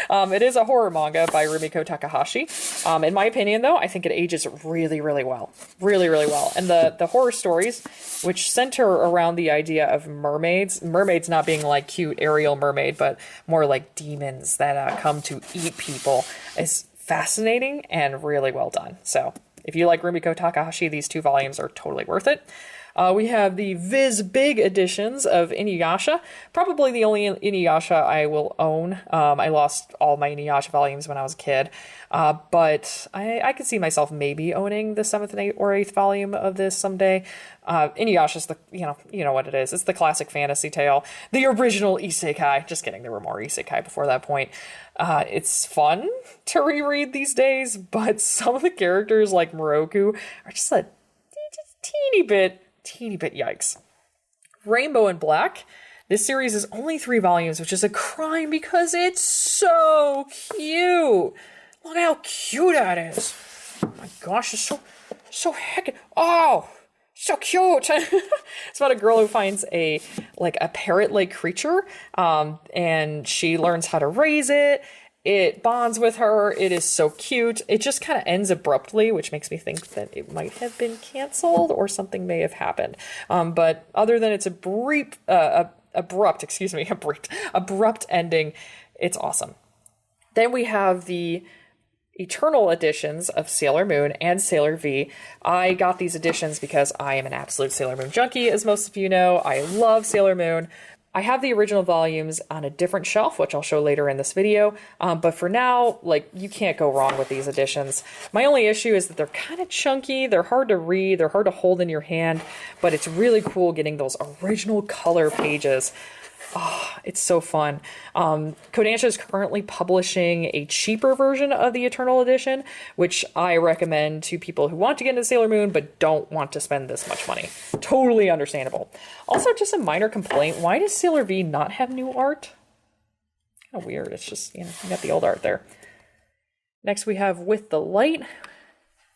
It is a horror manga by Rumiko Takahashi. In my opinion, though, I think it ages really, really well. Really, really well. And the horror stories, which center around the idea of mermaids not being like cute Ariel mermaid, but more like demons that come to eat people, is fascinating and really well done. So if you like Rumiko Takahashi, these 2 volumes are totally worth it. We have the Viz Big editions of Inuyasha. Probably the only Inuyasha I will own. I lost all my Inuyasha volumes when I was a kid. But I could see myself maybe owning the 7th and 8th or 8th volume of this someday. Inuyasha's the, you know what it is. It's the classic fantasy tale. The original isekai. Just kidding, there were more isekai before that point. It's fun to reread these days, but some of the characters like Moroku are just teeny bit yikes. Rainbow and Black. This series is only 3 volumes, which is a crime because it's so cute. Look how cute that is. Oh my gosh, it's so heckin'. Oh, so cute. It's about a girl who finds a parrot-like creature, and she learns how to raise it. It bonds with her. It is so cute. It just kind of ends abruptly, which makes me think that it might have been canceled or something may have happened. But other than its abrupt ending, it's awesome. Then we have the Eternal editions of Sailor Moon and Sailor V. I got these editions because I am an absolute Sailor Moon junkie, as most of you know. I love Sailor Moon. I have the original volumes on a different shelf, which I'll show later in this video. But for now, you can't go wrong with these editions. My only issue is that they're kind of chunky. They're hard to read. They're hard to hold in your hand. But it's really cool getting those original color pages. Oh, it's so fun. Kodansha is currently publishing a cheaper version of the Eternal Edition, which I recommend to people who want to get into Sailor Moon but don't want to spend this much money. Totally understandable. Also, just a minor complaint. Why does Sailor V not have new art? Kind of weird. It's just, you got the old art there. Next we have With the Light.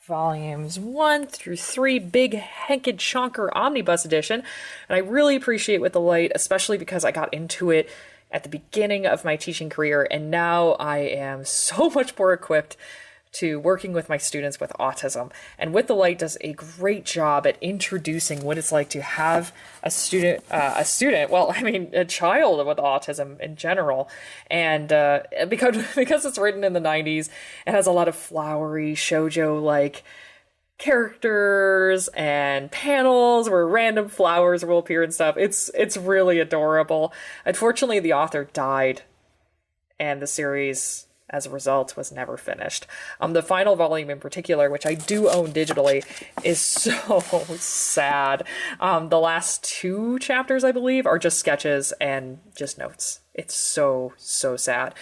Volumes 1 through 3, big Henkid Chonker Omnibus Edition. And I really appreciate With the Light, especially because I got into it at the beginning of my teaching career, and now I am so much more equipped to working with my students with autism. And With the Light does a great job at introducing what it's like to have a child with autism in general. And because it's written in the 90s, it has a lot of flowery shoujo-like characters and panels where random flowers will appear and stuff. It's really adorable. Unfortunately, the author died, and the series, as a result, was never finished. The final volume in particular, which I do own digitally, is so sad. The last 2 chapters, I believe, are just sketches and just notes. It's so sad.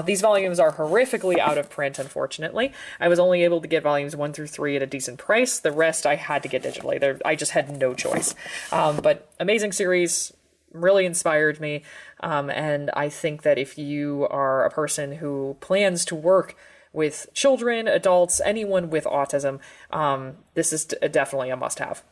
These volumes are horrifically out of print, unfortunately. I was only able to get volumes 1 through 3 at a decent price. The rest I had to get digitally. I just had no choice. But amazing series. Really inspired me, and I think that if you are a person who plans to work with children, adults, anyone with autism, this is definitely a must-have.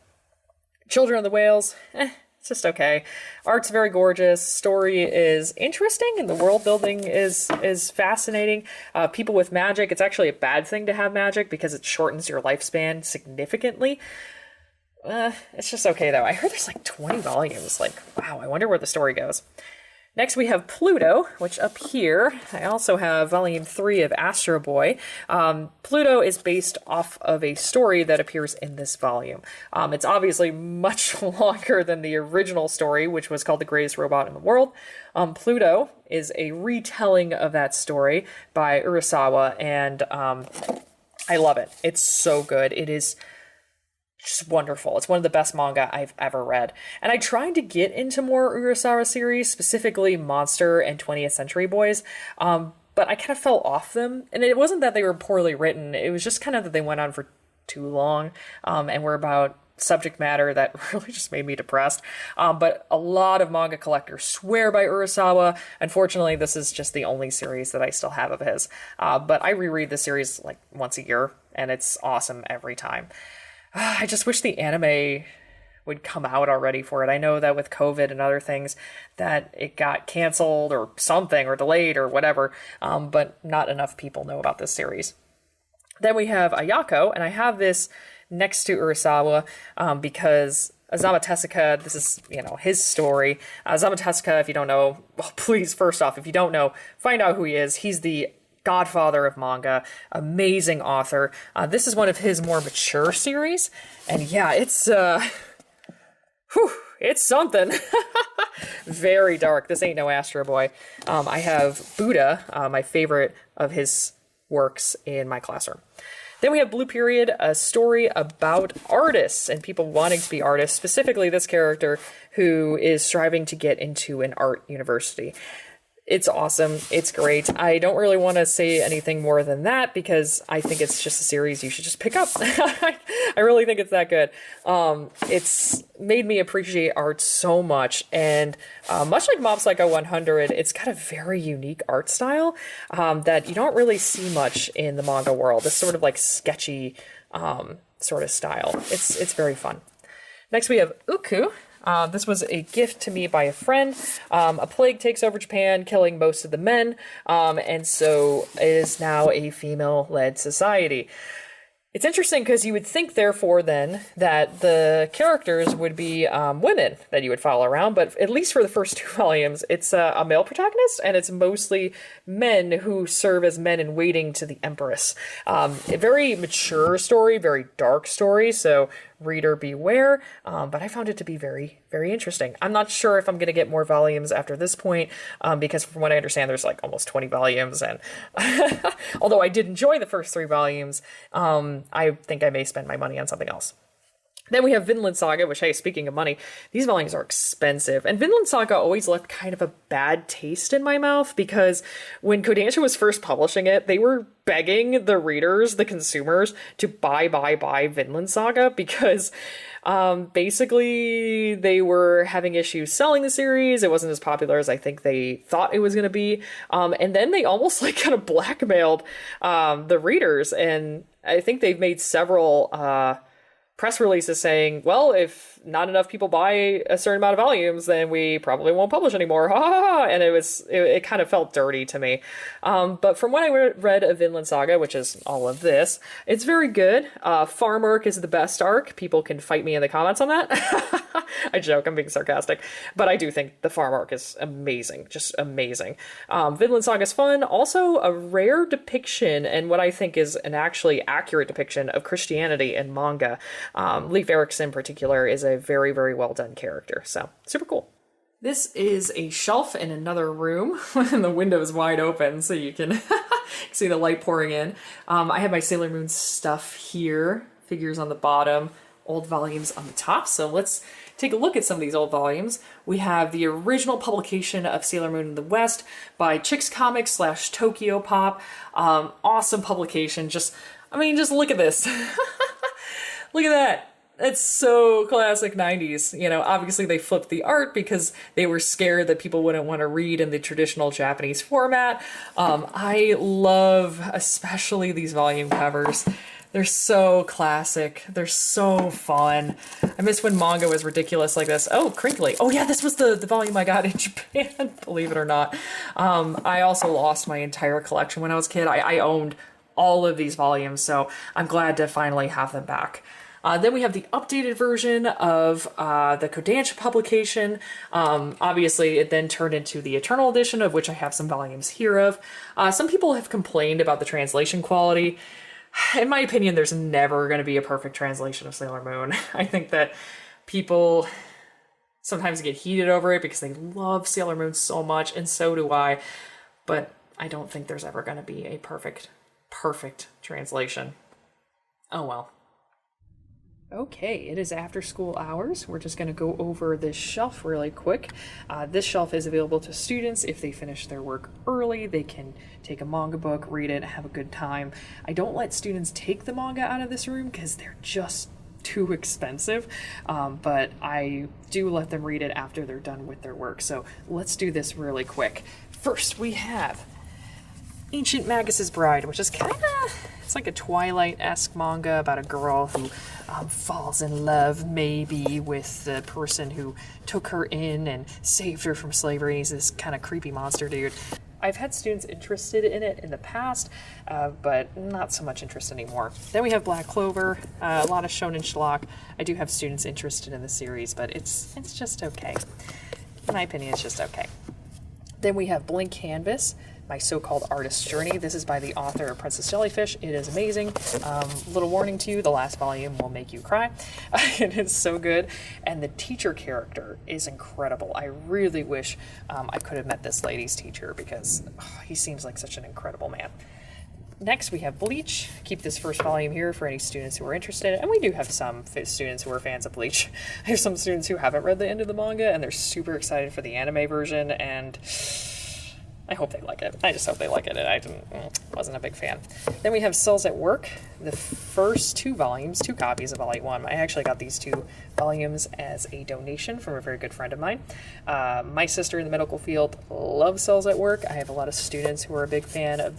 Children of the Whales, it's just okay. Art's very gorgeous, story is interesting, and the world building is fascinating. People with magic, it's actually a bad thing to have magic because it shortens your lifespan significantly. It's just okay, though. I heard there's 20 volumes. Wow, I wonder where the story goes. Next, we have Pluto, which up here, I also have volume 3 of Astro Boy. Pluto is based off of a story that appears in this volume. It's obviously much longer than the original story, which was called The Greatest Robot in the World. Pluto is a retelling of that story by Urasawa, and I love it. It's so good. It is just wonderful. It's one of the best manga I've ever read. And I tried to get into more Urasawa series, specifically Monster and 20th Century Boys, but I kind of fell off them. And it wasn't that they were poorly written. It was just kind of that they went on for too long and were about subject matter that really just made me depressed. But a lot of manga collectors swear by Urasawa. Unfortunately, this is just the only series that I still have of his. But I reread the series once a year, and it's awesome every time. I just wish the anime would come out already for it. I know that with COVID and other things that it got canceled or something or delayed or whatever, but not enough people know about this series. Then we have Ayako, and I have this next to Urasawa because Osamu Tezuka, this is, his story. Osamu Tezuka, if you don't know, well, please, first off, if you don't know, find out who he is. He's the godfather of manga, amazing author. This is one of his more mature series, and yeah, it's it's something. Very dark. This ain't no Astro Boy. I have Buddha, my favorite of his works, in my classroom. Then we have Blue Period, a story about artists and people wanting to be artists, specifically this character who is striving to get into an art university. It's awesome. It's great. I don't really want to say anything more than that because I think it's just a series you should just pick up. I really think it's that good. It's made me appreciate art so much. And much like Mob Psycho 100, it's got a very unique art style that you don't really see much in the manga world. This sort of like sketchy sort of style. It's very fun. Next we have Uku. This was a gift to me by a friend. A plague takes over Japan, killing most of the men, and so it is now a female-led society. It's interesting because you would think, therefore, then, that the characters would be women that you would follow around, but at least for the first 2 volumes, it's a male protagonist, and it's mostly men who serve as men in waiting to the Empress. A very mature story, very dark story, so reader beware, but I found it to be very, very interesting. I'm not sure if I'm going to get more volumes after this point, because from what I understand, there's like almost 20 volumes, and although I did enjoy the first 3 volumes, I think I may spend my money on something else. Then we have Vinland Saga, which, hey, speaking of money, these volumes are expensive. And Vinland Saga always left kind of a bad taste in my mouth because when Kodansha was first publishing it, they were begging the readers, the consumers, to buy Vinland Saga because basically they were having issues selling the series. It wasn't as popular as I think they thought it was going to be. And then they almost like kind of blackmailed the readers. And I think they've made several press releases saying, well, if not enough people buy a certain amount of volumes, then we probably won't publish anymore. Ha ha ha! And it kind of felt dirty to me. But from what I read of Vinland Saga, which is all of this, it's very good. Farm arc is the best arc. People can fight me in the comments on that. I joke, I'm being sarcastic. But I do think the farm arc is amazing. Just amazing. Vinland Saga is fun. Also, a rare depiction, and what I think is an actually accurate depiction of Christianity in manga. Leif Erikson in particular is a very, very well done character. So, super cool. This is a shelf in another room, and the window is wide open, so you can see the light pouring in. I have my Sailor Moon stuff here, figures on the bottom, old volumes on the top. So let's take a look at some of these old volumes. We have the original publication of Sailor Moon in the West by Chicks Comics / Tokyo Pop. Awesome publication. Just look at this. Look at that. It's so classic 90s. You know, obviously they flipped the art because they were scared that people wouldn't want to read in the traditional Japanese format. I love especially these volume covers. They're so classic. They're so fun. I miss when manga was ridiculous like this. Oh, crinkly. Oh yeah, this was the volume I got in Japan, believe it or not. I also lost my entire collection when I was a kid. I owned all of these volumes, so I'm glad to finally have them back. Then we have the updated version of the Kodansha publication. Obviously, it then turned into the Eternal Edition, of which I have some volumes here of. Some people have complained about the translation quality. In my opinion, there's never going to be a perfect translation of Sailor Moon. I think that people sometimes get heated over it because they love Sailor Moon so much, and so do I. But I don't think there's ever going to be a perfect translation. Oh well. Okay, it is after school hours. We're just going to go over this shelf really quick. This shelf is available to students. If they finish their work early, they can take a manga book, read it, have a good time. I don't let students take the manga out of this room because they're just too expensive, but I do let them read it after they're done with their work. So let's do this really quick. First, we have Ancient Magus's Bride, which is kind of, it's like a Twilight-esque manga about a girl who falls in love maybe with the person who took her in and saved her from slavery. He's this kind of creepy monster dude. I've had students interested in it in the past, but not so much interest anymore. Then we have Black Clover, a lot of shonen schlock. I do have students interested in the series, but it's just okay. In my opinion, it's just okay. Then we have Blank Canvas, my so-called artist's journey. This is by the author of Princess Jellyfish. It is amazing. Little warning to you, the last volume will make you cry. It is so good. And the teacher character is incredible. I really wish I could have met this lady's teacher because he seems like such an incredible man. Next, we have Bleach. Keep this first volume here for any students who are interested. And we do have some students who are fans of Bleach. There's some students who haven't read the end of the manga, and they're super excited for the anime version, and I hope they like it. I just hope they like it, and I wasn't a big fan. Then we have Cells at Work, the first 2 volumes, 2 copies of Volume 1. I actually got these 2 volumes as a donation from a very good friend of mine. My sister in the medical field loves Cells at Work. I have a lot of students who are big fans of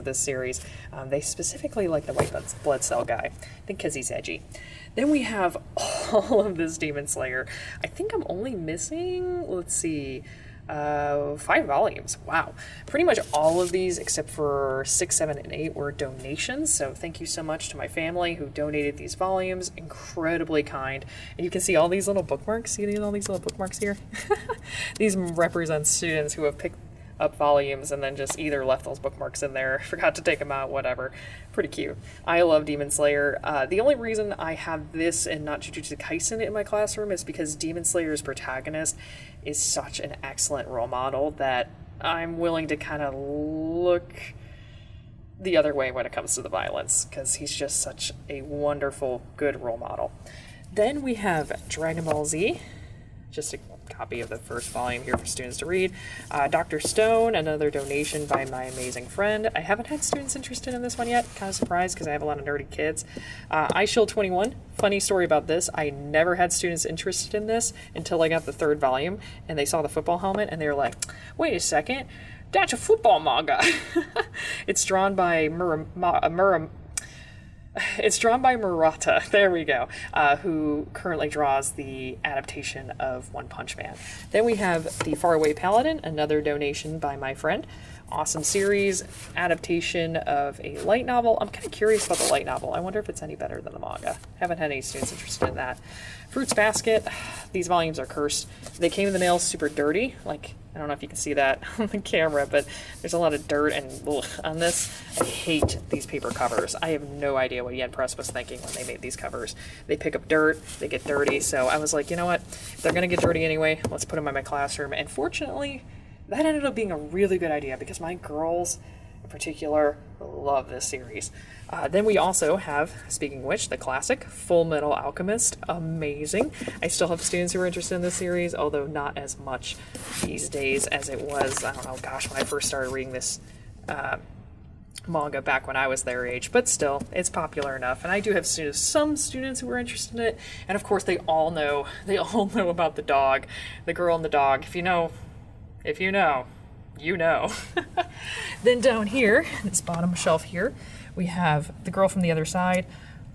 this series. They specifically like the white blood cell guy, I think because he's edgy. Then we have all of this Demon Slayer. I think I'm only missing, let's see, 5 volumes. Wow. Pretty much all of these except for 6, 7, and 8 were donations. So thank you so much to my family who donated these volumes. Incredibly kind. And you can see all these little bookmarks. See all these little bookmarks here? These represent students who have picked up volumes and then just either left those bookmarks in there, forgot to take them out, whatever. Pretty cute. I love Demon Slayer. The only reason I have this and not Jujutsu Kaisen in my classroom is because Demon Slayer's protagonist is such an excellent role model that I'm willing to kind of look the other way when it comes to the violence, because he's just such a wonderful, good role model. Then we have Dragon Ball Z, just a copy of the first volume here for students to read. Dr. Stone, another donation by my amazing friend. I haven't had students interested in this one yet. Kind of surprised because I have a lot of nerdy kids. I Shield 21. Funny story about this. I never had students interested in this until I got the 3rd volume and they saw the football helmet and they were like, wait a second, that's a football manga. It's drawn by Murata, there we go, who currently draws the adaptation of One Punch Man. Then we have The Faraway Paladin, another donation by my friend. Awesome series, adaptation of a light novel. I'm kind of curious about the light novel. I wonder if it's any better than the manga. Haven't had any students interested in that. Fruits Basket, these volumes are cursed. They came in the mail super dirty, like, I don't know if you can see that on the camera, but there's a lot of dirt and ugh on this. I hate these paper covers. I have no idea what Yen Press was thinking when they made these covers. They pick up dirt, they get dirty, so I was like, you know what? If they're going to get dirty anyway, let's put them in my classroom. And fortunately, that ended up being a really good idea because my girls in particular love this series. Then we also have, speaking of which, the classic Full Metal Alchemist. Amazing. I still have students who are interested in this series, although not as much these days as it was, I don't know, gosh, when I first started reading this manga back when I was their age, but still, it's popular enough. And I do have some students who are interested in it, and of course they all know about the dog, the girl and the dog. If you know, you know. Then down here, this bottom shelf here, we have The Girl from the Other Side.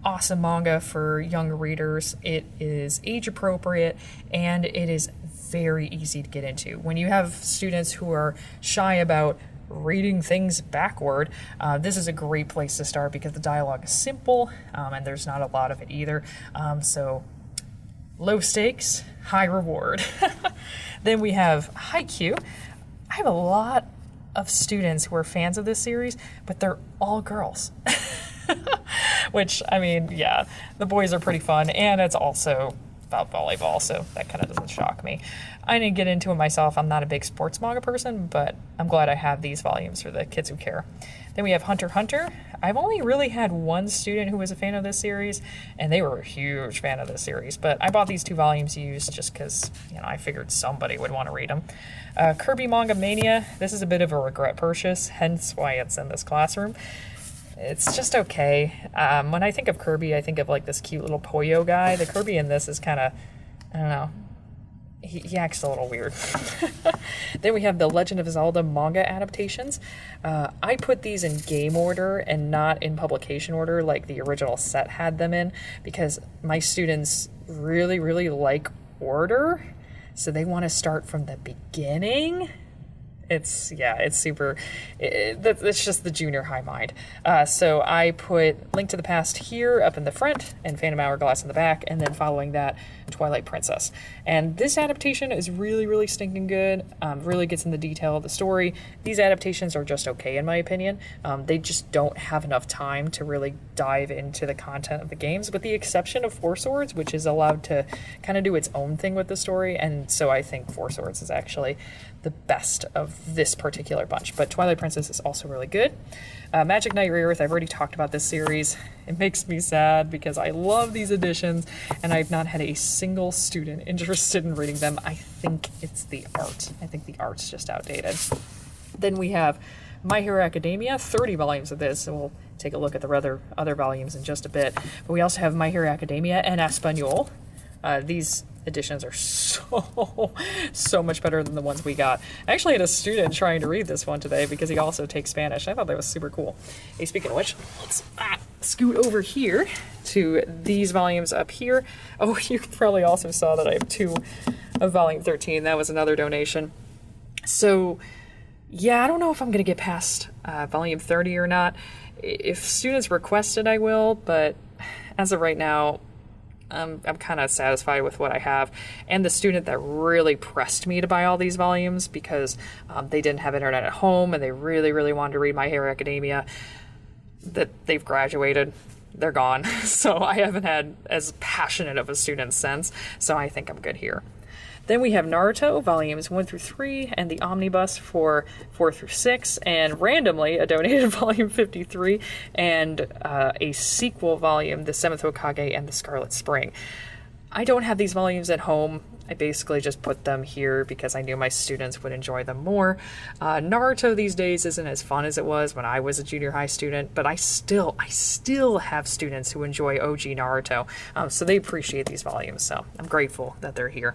Awesome manga for young readers. It is age appropriate and it is very easy to get into. When you have students who are shy about reading things backward, this is a great place to start because the dialogue is simple and there's not a lot of it either. So low stakes, high reward. Then we have Haikyuu. I have a lot of students who are fans of this series, but they're all girls. Which, I mean, yeah, the boys are pretty fun, and it's also about volleyball, so that kind of doesn't shock me. I didn't get into it myself. I'm not a big sports manga person, but I'm glad I have these volumes for the kids who care. Then we have Hunter x Hunter. I've only really had one student who was a fan of this series, and they were a huge fan of this series, but I bought these 2 volumes used just because, I figured somebody would want to read them. Kirby Manga Mania. This is a bit of a regret purchase, hence why it's in this classroom. It's just okay. When I think of Kirby, I think of like this cute little Poyo guy. The Kirby in this is kind of, I don't know, he acts a little weird. Then we have the Legend of Zelda manga adaptations. I put these in game order and not in publication order like the original set had them in because my students really, really like order. So they want to start from the beginning. It's super, it's just the junior high mind. So I put Link to the Past here up in the front and Phantom Hourglass in the back, and then following that, Twilight Princess. And this adaptation is really, really stinking good, really gets in the detail of the story. These adaptations are just okay in my opinion. They just don't have enough time to really dive into the content of the games, with the exception of Four Swords, which is allowed to kind of do its own thing with the story, and so I think Four Swords is actually the best of this particular bunch. But Twilight Princess is also really good. Magic Knight Re-Earth, I've already talked about this series. It makes me sad because I love these editions and I've not had a single student interested in reading them. I think it's the art. I think the art's just outdated. Then we have My Hero Academia, 30 volumes of this, and we'll take a look at the other volumes in just a bit. But we also have My Hero Academia en Espanol. These editions are so much better than the ones we got. I actually had a student trying to read this one today because he also takes Spanish. I thought that was super cool. Hey, speaking of which, let's scoot over here to these volumes up here. Oh, you probably also saw that I have 2 of volume 13. That was another donation. So, yeah, I don't know if I'm going to get past volume 30 or not. If students request it, I will, but as of right now, I'm kind of satisfied with what I have. And the student that really pressed me to buy all these volumes because they didn't have internet at home and they really, really wanted to read My Hero Academia, that they've graduated. They're gone. So I haven't had as passionate of a student since, so I think I'm good here. Then we have Naruto, volumes 1 through 3, and the omnibus for 4 through 6, and randomly a donated volume 53, and a sequel volume, The Seventh Hokage and the Scarlet Spring. I don't have these volumes at home. I basically just put them here because I knew my students would enjoy them more. Naruto these days isn't as fun as it was when I was a junior high student, but I still have students who enjoy OG Naruto, so they appreciate these volumes, so I'm grateful that they're here.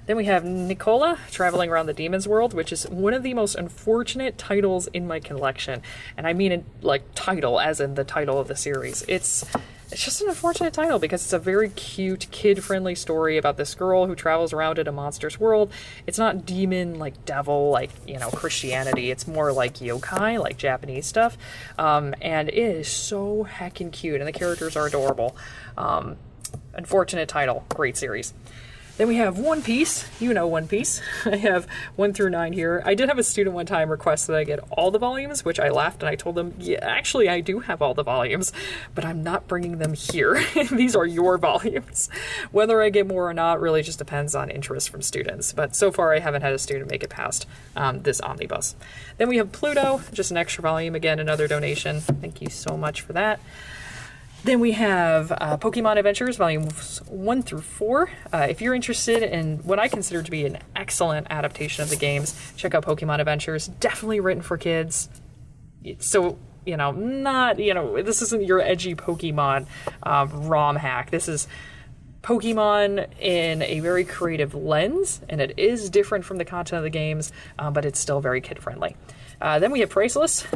Then we have Nicola, Traveling Around the Demon's World, which is one of the most unfortunate titles in my collection. And I mean, title, as in the title of the series. It's just an unfortunate title because it's a very cute, kid-friendly story about this girl who travels around in a monster's world. It's not demon, devil, Christianity. It's more like yokai, like Japanese stuff. And it is so heckin' cute, and the characters are adorable. Unfortunate title, great series. Then we have One Piece. You know One Piece. I have 1 through 9 here. I did have a student one time request that I get all the volumes, which I laughed and I told them, yeah, actually I do have all the volumes, but I'm not bringing them here. These are your volumes. Whether I get more or not really just depends on interest from students, but so far I haven't had a student make it past this omnibus. Then we have Pluto, just an extra volume. Again, another donation. Thank you so much for that. Then we have Pokemon Adventures, volumes 1 through 4. If you're interested in what I consider to be an excellent adaptation of the games, check out Pokemon Adventures. Definitely written for kids. So, this isn't your edgy Pokemon ROM hack. This is Pokemon in a very creative lens, and it is different from the content of the games, but it's still very kid-friendly. Then we have Priceless.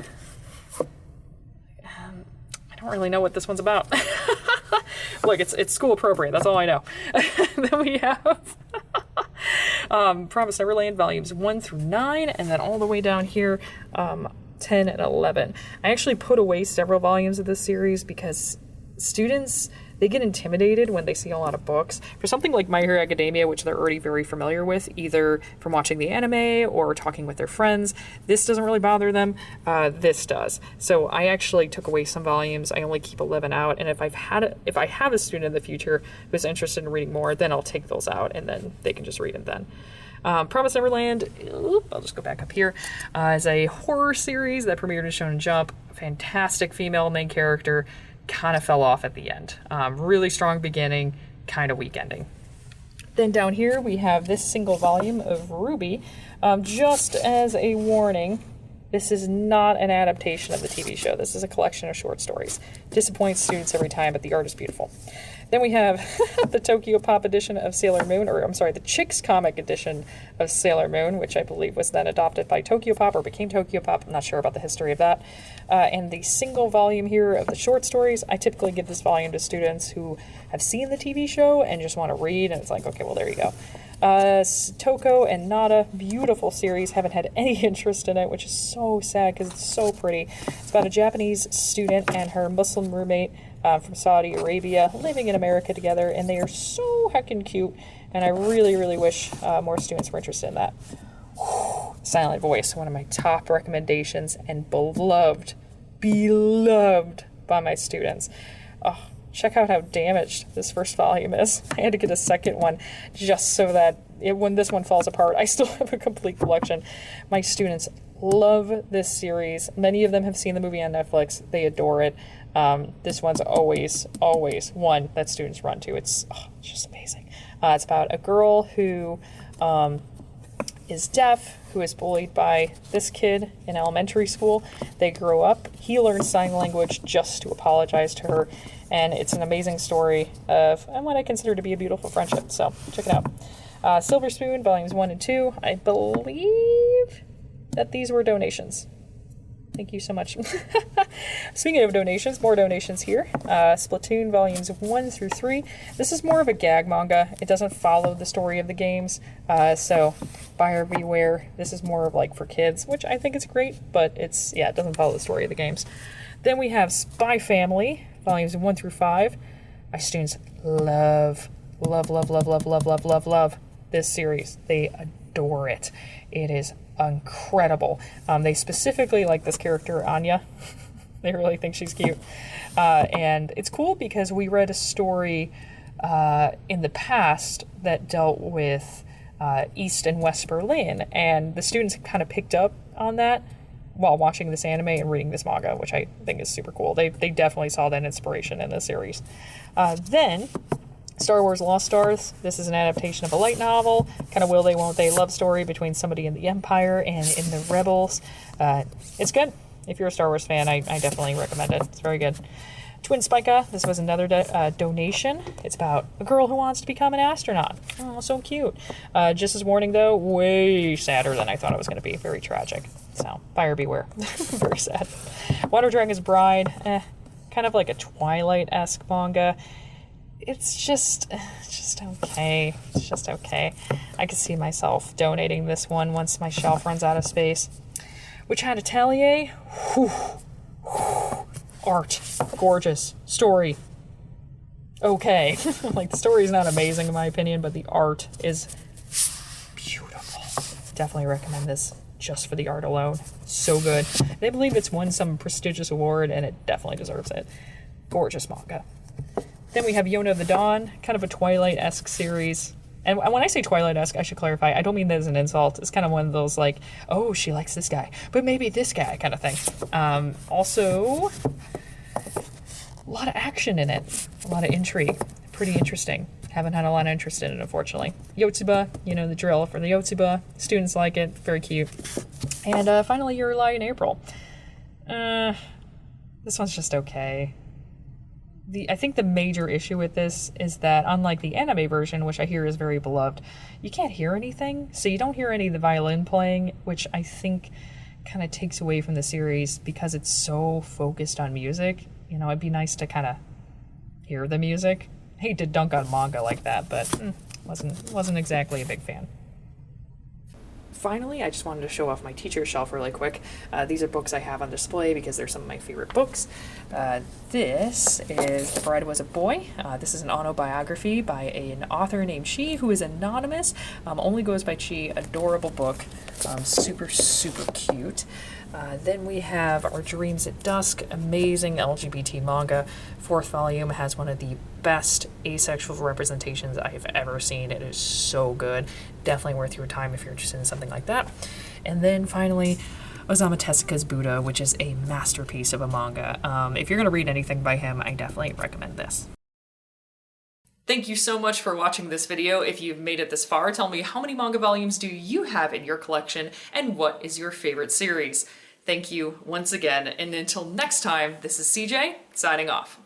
I don't really know what this one's about. Look, it's school appropriate. That's all I know. Then we have Promised Neverland volumes 1 through 9, and then all the way down here, 10 and 11. I actually put away several volumes of this series because students, they get intimidated when they see a lot of books. For something like My Hero Academia, which they're already very familiar with, either from watching the anime or talking with their friends, this doesn't really bother them. This does. So I actually took away some volumes. I only keep 11 out, and if I have a student in the future who's interested in reading more, then I'll take those out, and then they can just read them then. Promised Neverland, I'll just go back up here, is a horror series that premiered in Shonen Jump. Fantastic female main character. Kind of fell off at the end. Really strong beginning, kind of weak ending. Then down here we have this single volume of Ruby. Just as a warning, this is not an adaptation of the TV show. This is a collection of short stories. Disappoints students every time, but the art is beautiful. Then we have the Tokyo Pop edition of Sailor Moon, the Chicks comic edition of Sailor Moon, which I believe was then adopted by Tokyo Pop or became Tokyo Pop. I'm not sure about the history of that. And the single volume here of the short stories. I typically give this volume to students who have seen the TV show and just want to read, and it's like, okay, well, there you go. Toko and Nada, beautiful series. Haven't had any interest in it, which is so sad because it's so pretty. It's about a Japanese student and her Muslim roommate from Saudi Arabia living in America together, and they are so heckin' cute, and I really, really wish more students were interested in that. Silent Voice, one of my top recommendations, and beloved by my students. Oh, check out how damaged this first volume is. I had to get a second one just so that when this one falls apart, I still have a complete collection. My students love this series. Many of them have seen the movie on Netflix. They adore it. This one's always one that students run to. It's just amazing. It's about a girl who is deaf, who is bullied by this kid in elementary school. They grow up. He learns sign language just to apologize to her. And it's an amazing story of what I consider to be a beautiful friendship. So check it out. Silver Spoon, volumes 1 and 2. I believe that these were donations. Thank you so much. Speaking of donations, more donations here. Splatoon volumes 1 through 3. This is more of a gag manga. It doesn't follow the story of the games. So buyer beware. This is more of like for kids, which I think is great, but it doesn't follow the story of the games. Then we have Spy Family, volumes 1 through 5. My students love this series. They adore it. It is incredible. They specifically like this character, Anya. They really think she's cute. And it's cool because we read a story in the past that dealt with East and West Berlin, and the students kind of picked up on that while watching this anime and reading this manga, which I think is super cool. They definitely saw that inspiration in this series. Then Star Wars Lost Stars. This is an adaptation of a light novel, kind of will they won't they love story between somebody in the Empire and in the Rebels. It's good. If you're a Star Wars fan, I definitely recommend it. It's very good. Twin Spica. This was another donation. It's about a girl who wants to become an astronaut. Oh, so cute. Just as warning, though, way sadder than I thought it was going to be. Very tragic. So, buyer beware. Very sad. Water Dragon's Bride. Kind of like a Twilight-esque manga. It's just okay. It's just okay. I could see myself donating this one once my shelf runs out of space. Witch-Hat Atelier. Art. Gorgeous. Story. Okay. Like, the story is not amazing in my opinion, but the art is beautiful. Definitely recommend this just for the art alone. So good. They believe it's won some prestigious award, and it definitely deserves it. Gorgeous manga. Then we have Yona of the Dawn, kind of a Twilight-esque series. And when I say Twilight-esque, I should clarify, I don't mean that as an insult. It's kind of one of those like, oh, she likes this guy, but maybe this guy kind of thing. Also, a lot of action in it. A lot of intrigue. Pretty interesting. Haven't had a lot of interest in it, unfortunately. Yotsuba, you know the drill for the Yotsuba. Students like it. Very cute. And finally, Your Lie in April. This one's just okay. I think the major issue with this is that, unlike the anime version, which I hear is very beloved, you can't hear anything. So you don't hear any of the violin playing, which I think kind of takes away from the series because it's so focused on music. You know, it'd be nice to kind of hear the music. I hate to dunk on manga like that, but wasn't exactly a big fan. Finally, I just wanted to show off my teacher's shelf really quick. These are books I have on display because they're some of my favorite books. This is The Bride Was a Boy. This is an autobiography by an author named Chi, who is anonymous, only goes by Chi. Adorable book, super, super cute. Then we have Our Dreams at Dusk, amazing LGBT manga. 4th volume has one of the best asexual representations I have ever seen. It is so good. Definitely worth your time if you're interested in something like that. And then finally, Osamu Tezuka's Buddha, which is a masterpiece of a manga. If you're going to read anything by him, I definitely recommend this. Thank you so much for watching this video. If you've made it this far, tell me how many manga volumes do you have in your collection and what is your favorite series? Thank you once again, and until next time, this is CJ, signing off.